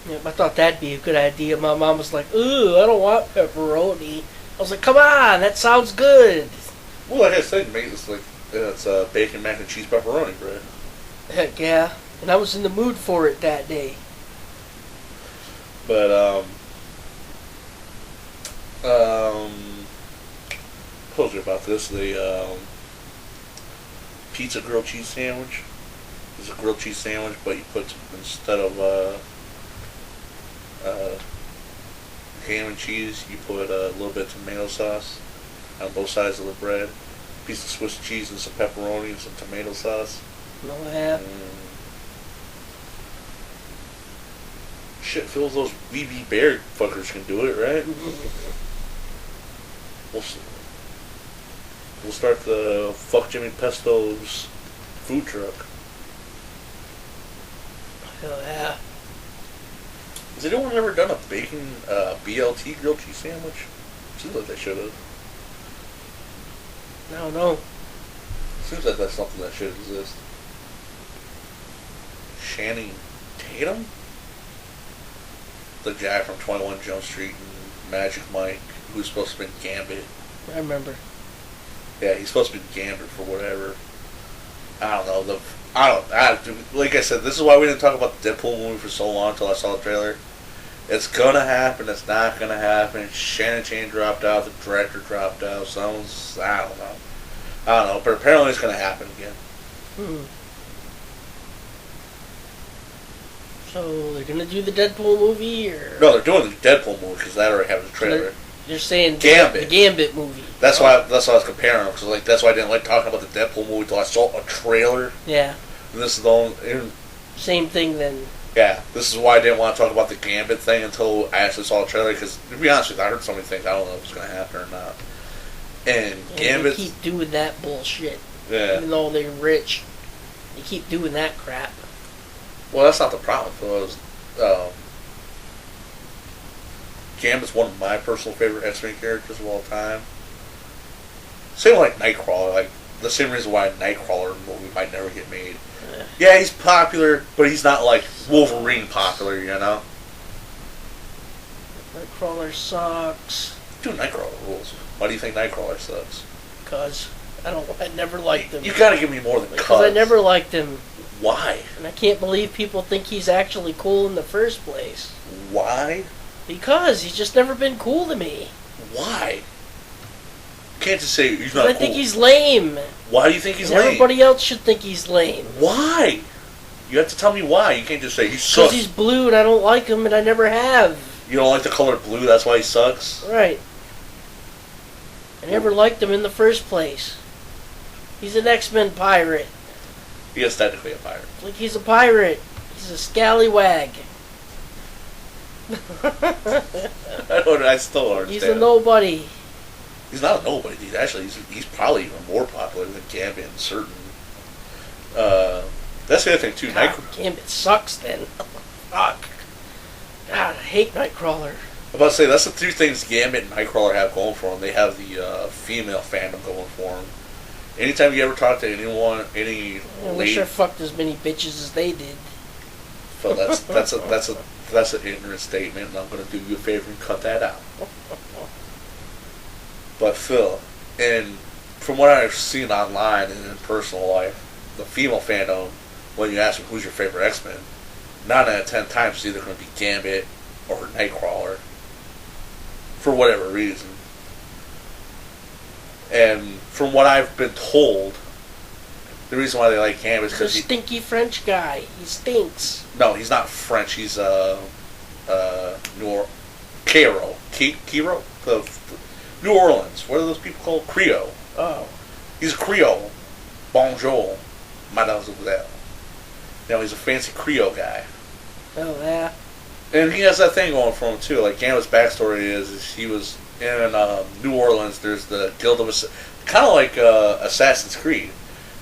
Yep, I thought that'd be a good idea. My mom was like, "Ooh, I don't want pepperoni." I was like, "Come on, that sounds good." Well, like I said, it's bacon mac and cheese pepperoni bread. Heck yeah. And I was in the mood for it that day. But, told you about this, the, pizza grilled cheese sandwich. It's a grilled cheese sandwich, but you put, instead of, ham and cheese, you put a little bit of tomato sauce on both sides of the bread, a piece of Swiss cheese and some pepperoni and some tomato sauce. No, yeah. Shit, Phil, those BB Bear fuckers can do it, right? We'll start the Fuck Jimmy Pesto's food truck. Hell yeah. Has anyone ever done a bacon BLT grilled cheese sandwich? Seems like they should have. No. Seems like that's something that should exist. Channing Tatum? The guy from 21 Jump Street and Magic Mike, who's supposed to be Gambit. I remember. Yeah, he's supposed to be Gambit for whatever. I don't know. Like I said, this is why we didn't talk about the Deadpool movie for so long until I saw the trailer. It's gonna happen. It's not gonna happen. Shannon Chain dropped out. The director dropped out. I don't know. But apparently it's gonna happen again. So they're gonna do the Deadpool movie, or No, they're doing the Deadpool movie because that already has a trailer. You're saying Gambit. the Gambit movie. That's why I was comparing them, because that's why I didn't like talking about the Deadpool movie until I saw a trailer. Yeah. And this is the only. Same thing then. Yeah, this is why I didn't want to talk about the Gambit thing until I actually saw the trailer, because to be honest with you, I heard so many things, I don't know if it's going to happen or not. And Gambit. They keep doing that bullshit. Yeah. Even though they're rich, they keep doing that crap. Well, that's not the problem. Gambit's one of my personal favorite X-Men characters of all time. Same like Nightcrawler, like the same reason why a Nightcrawler movie might never get made. Yeah, he's popular, but he's not like Wolverine popular, you know? Nightcrawler sucks. Dude, Nightcrawler rules. Why do you think Nightcrawler sucks? Because I never liked him. You gotta give me more than because I never liked him. Why? And I can't believe people think he's actually cool in the first place. Why? Because he's just never been cool to me. Why? You can't just say he's not cool. I think he's lame. Why do you think he's and lame? Everybody else should think he's lame. Why? You have to tell me why. You can't just say he sucks. Because he's blue and I don't like him and I never have. You don't like the color blue, that's why he sucks? Right. I never liked him in the first place. He's an X-Men pirate. He is technically a pirate. Like he's a pirate. He's a scallywag. I still don't understand. He's a nobody. He's not a nobody, dude. Actually, he's probably even more popular than Gambit in certain. That's the other thing too. God, Gambit sucks then. Fuck. God, I hate Nightcrawler. I'm about to say that's the two things Gambit and Nightcrawler have going for them. They have the female fandom going for them. Anytime you ever talk to anyone, I wish I fucked as many bitches as they did. So that's an ignorant statement, and I'm going to do you a favor and cut that out. But Phil, and from what I've seen online and in personal life, the female fandom, when you ask them who's your favorite X-Men, 9 out of 10 times it's either going to be Gambit or Nightcrawler, for whatever reason. And from what I've been told, the reason why they like Gambit is because he's a stinky French guy. He stinks. No, he's not French. He's Cairo. The New Orleans. What are those people called? Creole. Oh. He's a Creole. Bonjour, mademoiselle. He's a fancy Creole guy. Oh, yeah. And he has that thing going for him, too. Like, Gambit's backstory is he was in New Orleans. There's the Guild of... kind of like Assassin's Creed.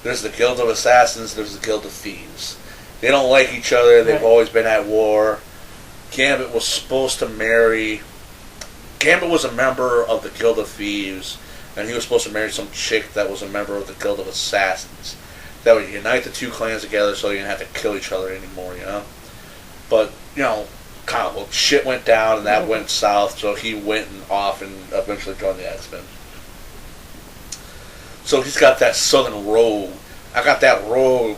There's the Guild of Assassins. There's the Guild of Thieves. They don't like each other. They've always been at war. Gambit was supposed to marry... Gambit was a member of the Guild of Thieves, and he was supposed to marry some chick that was a member of the Guild of Assassins. That would unite the two clans together so you didn't have to kill each other anymore, you know? But, shit went down and that went south, so he went off and eventually joined the X-Men. So he's got that southern rogue. I got that rogue,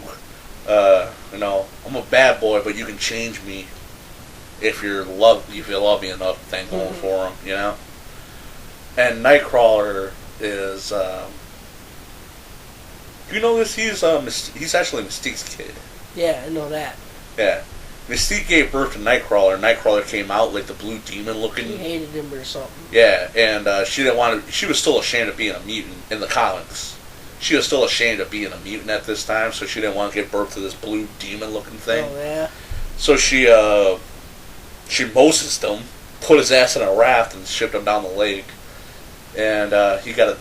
I'm a bad boy, but you can change me if you love me enough thing going for him, you know? And Nightcrawler is, you know this? He's actually Mystique's kid. Yeah, I know that. Yeah. Mystique gave birth to Nightcrawler. Nightcrawler came out like the blue demon looking. He hated him or something. Yeah, and she didn't want to. She was still ashamed of being a mutant in the comics. She was still ashamed of being a mutant at this time, so she didn't want to give birth to this blue demon looking thing. Oh yeah. So she Mosesed him, put his ass in a raft, and shipped him down the lake. And he got a.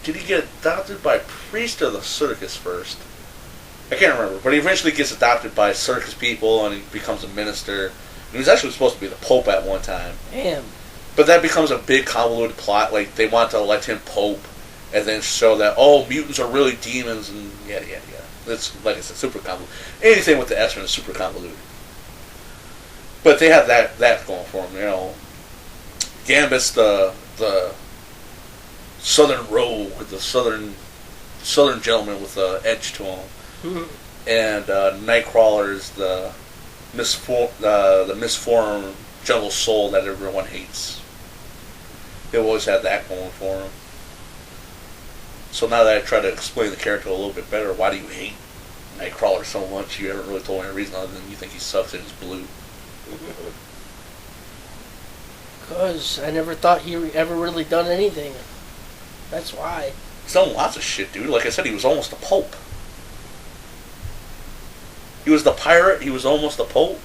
Did he get adopted by a priest or the circus first? I can't remember, but he eventually gets adopted by circus people, and he becomes a minister. And he was actually supposed to be the Pope at one time. Damn. But that becomes a big convoluted plot. Like, they want to elect him Pope, and then show that, oh, mutants are really demons, and yada, yada, yada. It's, like I said, super convoluted. Anything with the X-Men is super convoluted. But they have that going for them, you know. Gambit's the southern rogue, the southern gentleman with the edge to him. And Nightcrawler's the misformed jungle soul that everyone hates. They always had that going for him. So now that I try to explain the character a little bit better, why do you hate Nightcrawler so much? You haven't really told me any reason other than you think he sucks and he's blue. Because I never thought he ever really done anything. That's why. He's done lots of shit, dude. Like I said, he was almost a pope. He was the pirate. He was almost the pope.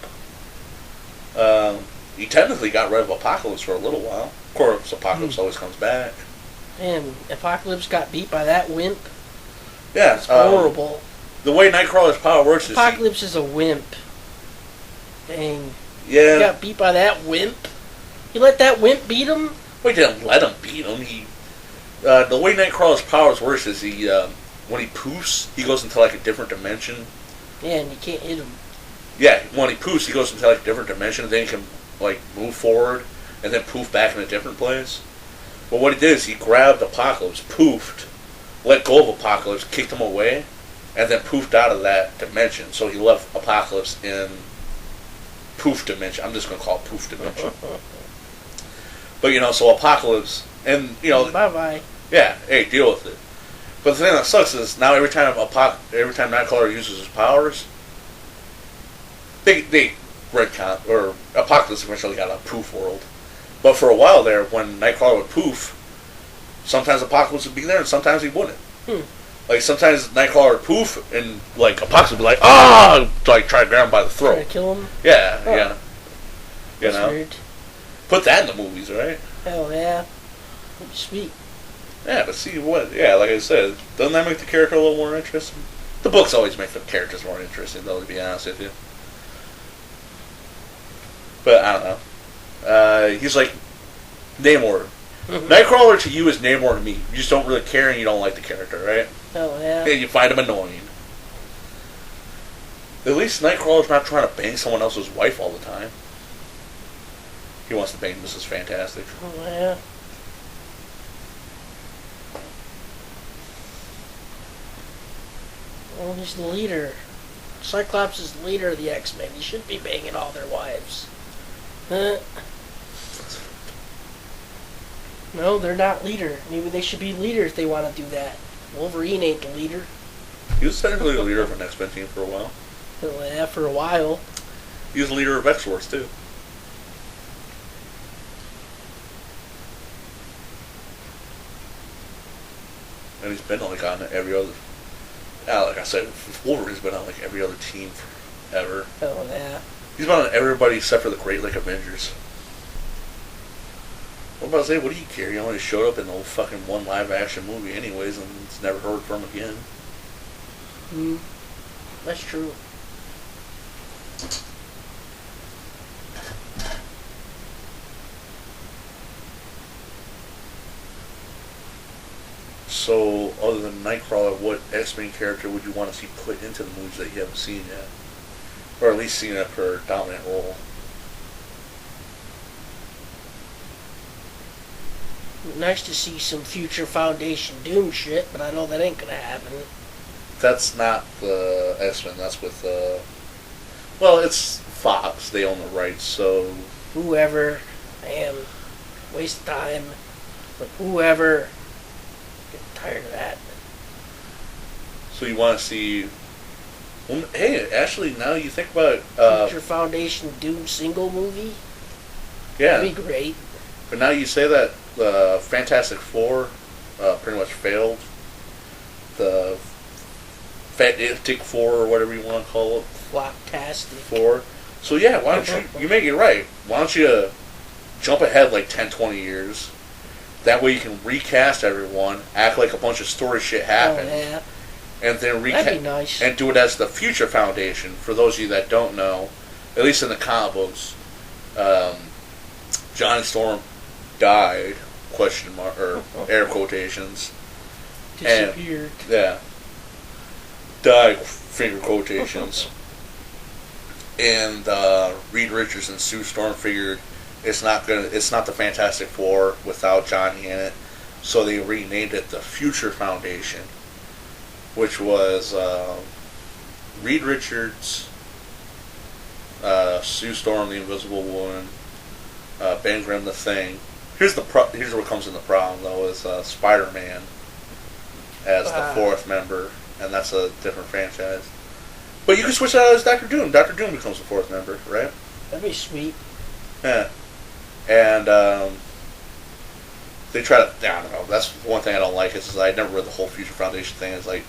He technically got rid of Apocalypse for a little while. Of course, Apocalypse always comes back. Man, Apocalypse got beat by that wimp. Yeah, it's horrible. The way Nightcrawler's power works Apocalypse is a wimp. Dang. Yeah. He got beat by that wimp. He let that wimp beat him? Well, he didn't let him beat him. The way Nightcrawler's powers works is when he poofs, he goes into like a different dimension. Yeah, and you can't hit him. Yeah, when he poofs, he goes into like a different dimension, and then he can like move forward and then poof back in a different place. But what he did is he grabbed Apocalypse, poofed, let go of Apocalypse, kicked him away, and then poofed out of that dimension. So he left Apocalypse in poof dimension. I'm just going to call it poof dimension. But, you know, so Apocalypse, and, you know... Bye-bye. Yeah, hey, deal with it. But the thing that sucks is, now every time Nightcrawler uses his powers, they retcon, or Apocalypse eventually got a poof world. But for a while there, when Nightcrawler would poof, sometimes Apocalypse would be there, and sometimes he wouldn't. Like, sometimes Nightcrawler would poof, and, like, Apocalypse would be like, ah! Like, try to grab him by the throat. Try to kill him? Yeah, oh. yeah. You know? Weird. Put that in the movies, right? Hell yeah. Sweet. Yeah, but see what? Yeah, like I said, doesn't that make the character a little more interesting? The books always make the characters more interesting, though, to be honest with you. But I don't know. He's like Namor. Nightcrawler to you is Namor to me. You just don't really care and you don't like the character, right? Hell yeah. And you find him annoying. At least Nightcrawler's not trying to bang someone else's wife all the time. He wants to bang Mrs. Fantastic. Oh yeah. Well, he's the leader. Cyclops is the leader of the X-Men. He should be banging all their wives. No, they're not leader. Maybe they should be leader if they want to do that. Wolverine ain't the leader. He was technically the leader of an X-Men team for a while. Well, yeah, for a while. He was the leader of X-Force, too. And he's been like on every other... like I said, Wolverine's been on like every other team forever. Oh, yeah. He's been on everybody except for the Great Lake Avengers. What about to say, what do you care? He only showed up in the whole fucking one live action movie anyways, and it's never heard from again. That's true. So, other than Nightcrawler, what X-Men character would you want to see put into the movies that you haven't seen yet? Or at least seen it for a dominant role? Nice to see some future Foundation Doom shit, but I know that ain't gonna happen. That's not the X-Men, that's with, well, it's Fox, they own the rights, so... Whoever, man, waste time, but whoever, get tired of that. So you want to see Well, hey, actually, now you think about it, Future Foundation Doom single movie. yeah. That'd be great. But now you say that Fantastic Four pretty much failed. The Fantastic Four, or whatever you want to call it. Floptastic. Four. So yeah, why don't you make it right? Why don't you jump ahead like 10, 20 years? That way you can recast everyone, act like a bunch of story shit happened, Oh, yeah. and then That'd be recast nice. and do it as the Future Foundation. For those of you that don't know, at least in the comic books, Johnny Storm died, question mark or air quotations, Disappeared. yeah, died, finger quotations. And Reed Richards and Sue Storm figured it's not the Fantastic Four without Johnny in it, so they renamed it the Future Foundation, which was Reed Richards, Sue Storm, the Invisible Woman, Ben Grimm, the Thing. Here's what comes in the problem though: is Spider-Man as the fourth member, and that's a different franchise. But you can switch that out as Doctor Doom. Doctor Doom becomes the fourth member, right? That'd be sweet. Yeah. And they try to, I don't know, that's one thing I don't like is I never read the whole Future Foundation thing. It's like,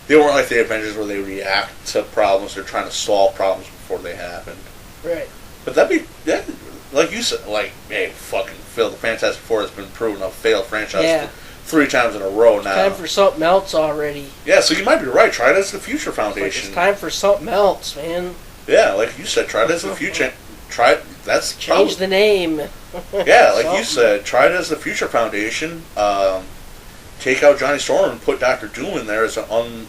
they weren't like the Avengers where they react to problems. They're trying to solve problems before they happen. Right. But like you said, like, hey, fucking Phil, the Fantastic Four has been proven a failed franchise Yeah. 3 times in a row now. Time for something else already. Yeah, so you might be right. Try it as the Future Like, Foundation. it's time for something else, man. Yeah, like you said, try it as the future. Try it. That's Change the name. Yeah, like you said, try it as the Future Foundation. Take out Johnny Storm and put Doctor Doom in there as an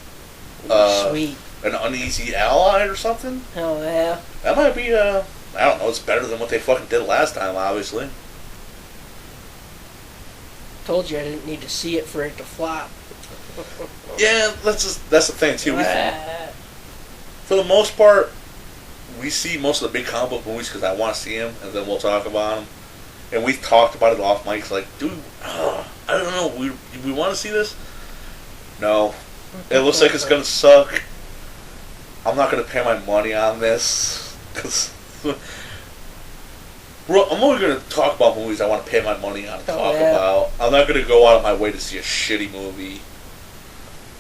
Sweet. an uneasy ally or something. Hell yeah. That might be. I don't know. It's better than what they fucking did last time, obviously. Told you I didn't need to see it for it to flop. Yeah, that's the thing too. For the most part, we see most of the big comic book movies because I want to see them, and then we'll talk about them. And we've talked about it off mics, like, dude, I don't know, we want to see this? No. It looks like it's going to suck. I'm not going to pay my money on this, because I'm only going to talk about movies I want to pay my money on and talk about. I'm not going to go out of my way to see a shitty movie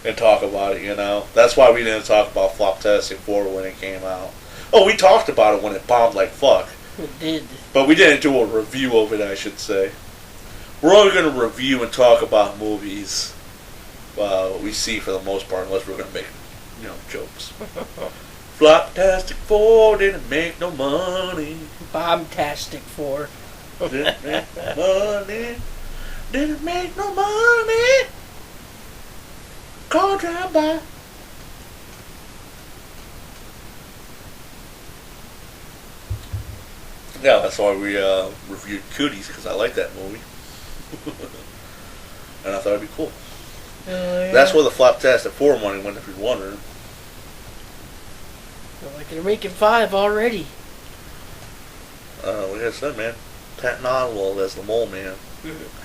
and talk about it, you know? That's why we didn't talk about Floptastic 4 when it came out. Oh, we talked about it when it bombed like fuck. We did. But we didn't do a review of it, I should say. We're only going to review and talk about movies we see for the most part, unless we're going to make, jokes. Floptastic 4 didn't make no money. Bombtastic 4. Didn't make no money. Didn't make no money. Call drive by. Yeah, that's why we reviewed Cooties, because I like that movie. And I thought it'd be cool. Yeah. That's where the Floptastic 4 money went, if you're wondering. Like they're making 5 already. Like I said, man, Patton Oswalt as the Mole Man.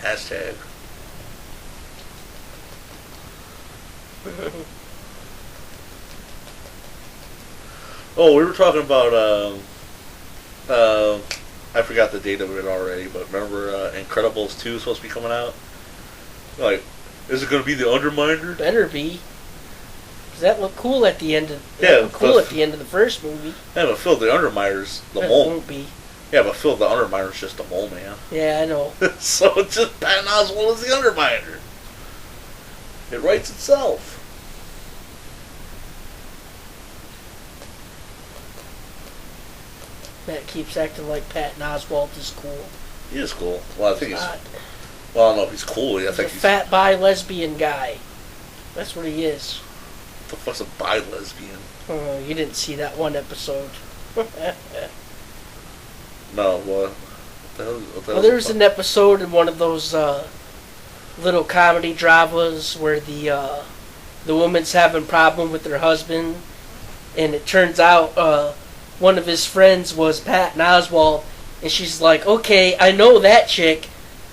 Hashtag. Oh, we were talking about, I forgot the date of it already, but remember Incredibles 2 is supposed to be coming out? Like, is it going to be the Underminer? Better be. Cause that looked cool at the end of. Yeah, That looked cool at the end of the first movie. Yeah, but Phil, the Underminer's the That Mole. won't be. Yeah, but Phil, the Underminer's just the Mole Man. Yeah, I know. So it's just Patton Oswalt as the Underminer. It writes itself. Matt keeps acting like Patton Oswalt is cool. He is cool. Well, I think He's he's. not. Well, I don't know if he's cool. I He's a think he's. fat bi lesbian guy. That's what he is. What the fuck's a bi-lesbian? Oh, you didn't see that one episode. No, what? The hell, Well, there was an episode in one of those little comedy dramas where the woman's having a problem with her husband, and it turns out one of his friends was Patton Oswalt, and she's like, okay, I know that chick.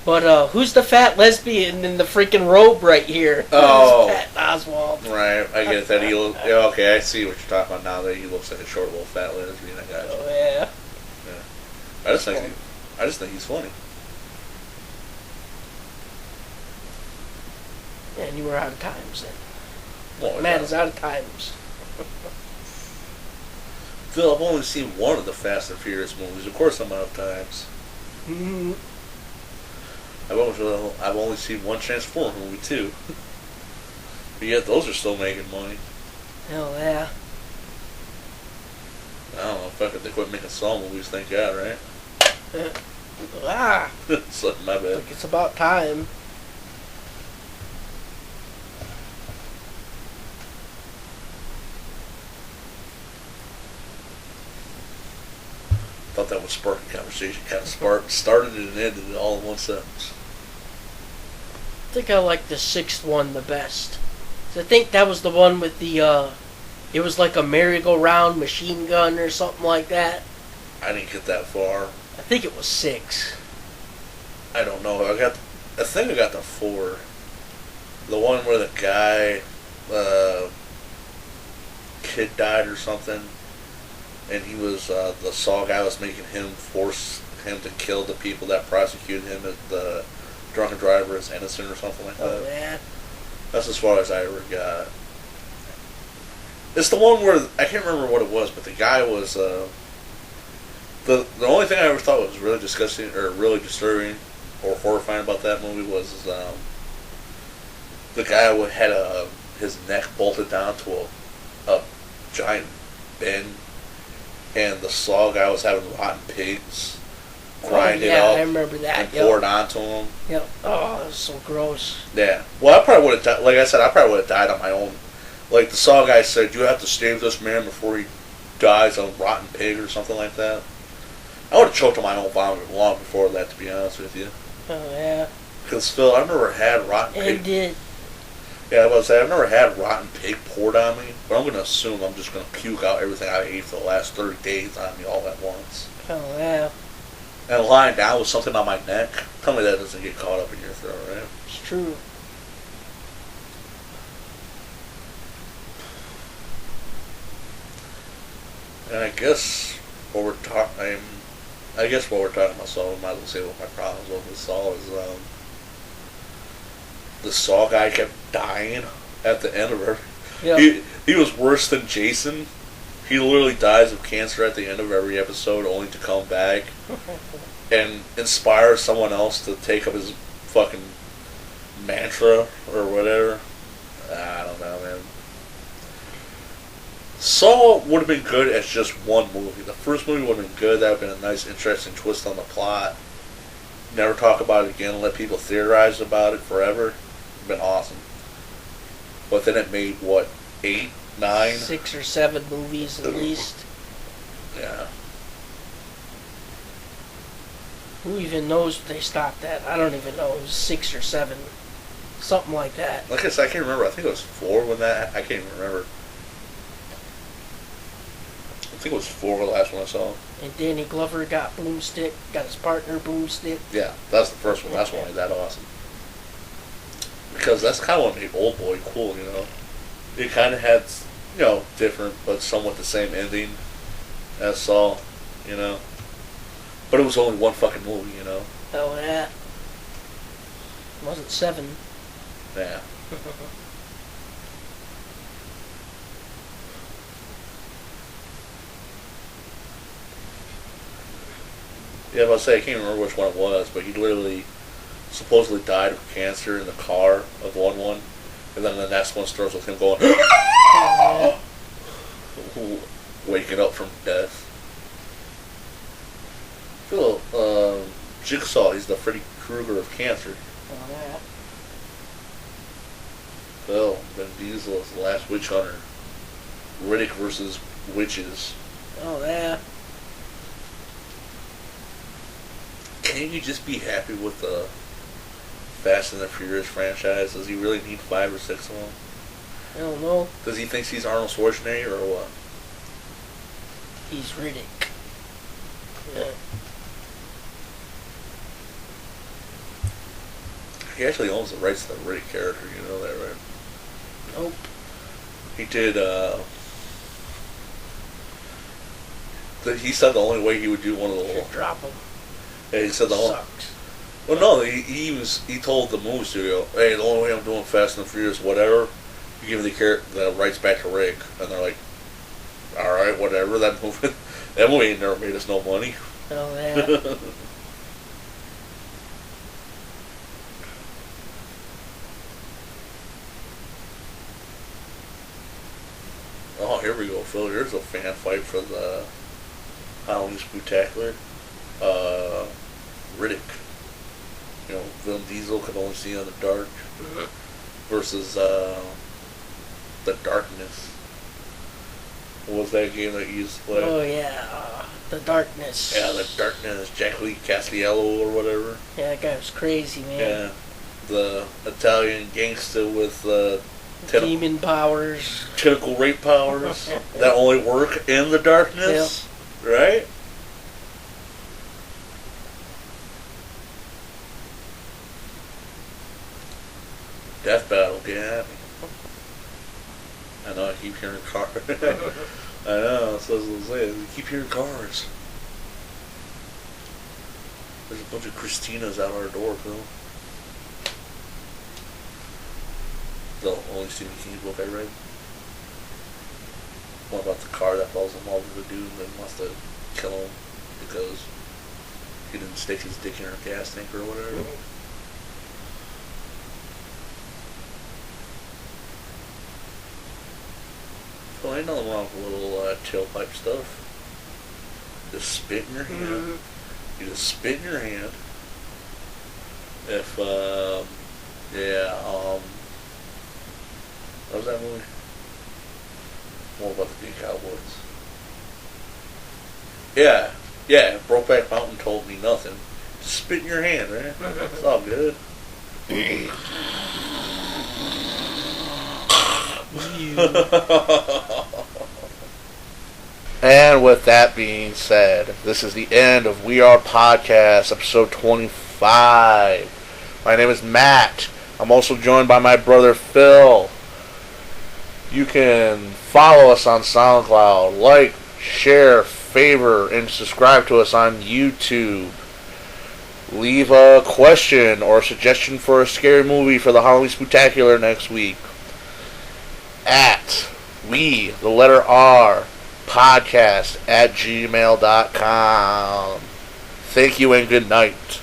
But who's the fat lesbian in the freaking robe right here? Oh. Patton Oswalt. Right, I get that. Yeah, okay, I see what you're talking about now. That he looks like a short little fat lesbian. I got you. Oh yeah. I just think he's funny. And you were out of times then. Well, Man is out of times. Phil, I've only seen one of the Fast and Furious movies. Of course, I'm out of times. Mm-hmm. I've only seen one Transformer movie too. But yet those are still making money. Hell yeah. I don't know. Fuck it, they quit making Saw movies. Thank God, right? So, my bad. Like it's about time. Thought that would spark a conversation. Kind of started it and ended it all in one sentence. I think I like the sixth one the best. So I think that was the one with the, it was like a merry-go-round machine gun or something like that. I didn't get that far. I think it was 6. I don't know. I think I got the 4. The one where the guy, kid died or something, and he was the Saw guy was making him force him to kill the people that prosecuted him as the drunken driver as innocent or something like that. Oh yeah. That's as far as I ever got. It's the one where I can't remember what it was, but the guy was the only thing I ever thought was really disgusting or really disturbing or horrifying about that movie was the guy had his neck bolted down to a giant bin, and the Saw guy was having rotten pigs grind it up I remember that. and pour it onto him. Yep. Oh, it was so gross. Yeah. Well, I probably would have died. Like I said, I probably would have died on my own. Like the Saw guy said, you have to save this man before he dies on rotten pig or something like that. I would have choked on my own vomit long before that, to be honest with you. Oh yeah. Because Phil, I've never had rotten pig. It did. Yeah, I was about to say I've never had rotten pig poured on me, but I'm going to assume I'm just going to puke out everything I ate for the last 30 days on me all at once. Oh yeah. And lying down with something on my neck, tell me that doesn't get caught up in your throat, right? It's true. And I guess what we're talking about Saw, we might as well say what my problems with Saw is. The Saw guy kept dying at the end of her. Yeah. He was worse than Jason. He literally dies of cancer at the end of every episode, only to come back and inspire someone else to take up his fucking mantra or whatever. I don't know, man. Saw would have been good as just one movie. The first movie would have been good. That would have been a nice, interesting twist on the plot. Never talk about it again. Let people theorize about it forever. Been awesome. But then it made, what, 8, 9? 6 or 7 movies at least. Yeah. Who even knows they stopped at? I don't even know. It was 6 or 7. Something like that. Like I said, I can't remember. I think it was 4 when that... I can't even remember. I think it was 4 the last one I saw. And Danny Glover got Boomstick, got his partner Boomstick. Yeah, that's the first one. That's why that awesome. Because that's kind of what made Old Boy cool, you know. It kind of had, you know, different but somewhat the same ending as Saw, you know. But it was only one fucking movie, you know. Oh yeah. It wasn't 7. Yeah. Yeah, I was say I can't remember which one it was, but he literally supposedly died of cancer in the car of 1-1, and then the next one starts with him going, waking up from death. Phil, Jigsaw, he's the Freddy Krueger of cancer. Oh yeah. Phil, Vin Diesel is the last witch hunter. Riddick versus witches. Oh yeah. Can't you just be happy with the Fast and the Furious franchise? Does he really need 5 or 6 of them? I don't know. Does he think he's Arnold Schwarzenegger or what? He's Riddick. Yeah. He actually owns the rights to the Riddick character. You know that, right? Nope. He did. He said the only way he would do one of the. Should drop him. Yeah, he said the only. Sucks. Well, no, he told the movie studio, "Hey, the only way I'm doing Fast and the Furious, whatever, you give me the rights back to Rick," and they're like, "All right, whatever." That movie ain't never made us no money. Oh yeah. Oh, here we go, Phil. Here's a fan fight for the Halloween Spooktacular. Riddick. You know, Vin Diesel can only see in the dark versus the Darkness. What was that game that you used to play? Oh yeah, the Darkness. Yeah, the Darkness. Jack Lee Castiello or whatever. Yeah, that guy was crazy, man. Yeah, the Italian gangster with Demon powers. tentacle rape powers that only work in the darkness, right? Death Battle, get at me. I know, I keep hearing cars. I know, that's what I was saying. I keep hearing cars. There's a bunch of Christinas out our door, Phil. The only Stephen King book I read. One about the car that falls in love with a dude and wants to kill him because he didn't stick his dick in her gas tank or whatever. Well, ain't nothing wrong with a little tailpipe stuff. Just spit in your hand. Mm-hmm. You just spit in your hand. If, what was that movie? More about the Good Cowboys. Yeah, Brokeback Mountain told me nothing. Just spit in your hand, right? It's all good. And with that being said, this is the end of We Are Podcast, episode 25. My name is Matt. I'm also joined by my brother Phil. You can follow us on SoundCloud, like, share, favor, and subscribe to us on YouTube. Leave a question or suggestion for a scary movie for the Halloween Spooktacular next week at the letter R, podcast @gmail.com. Thank you and good night.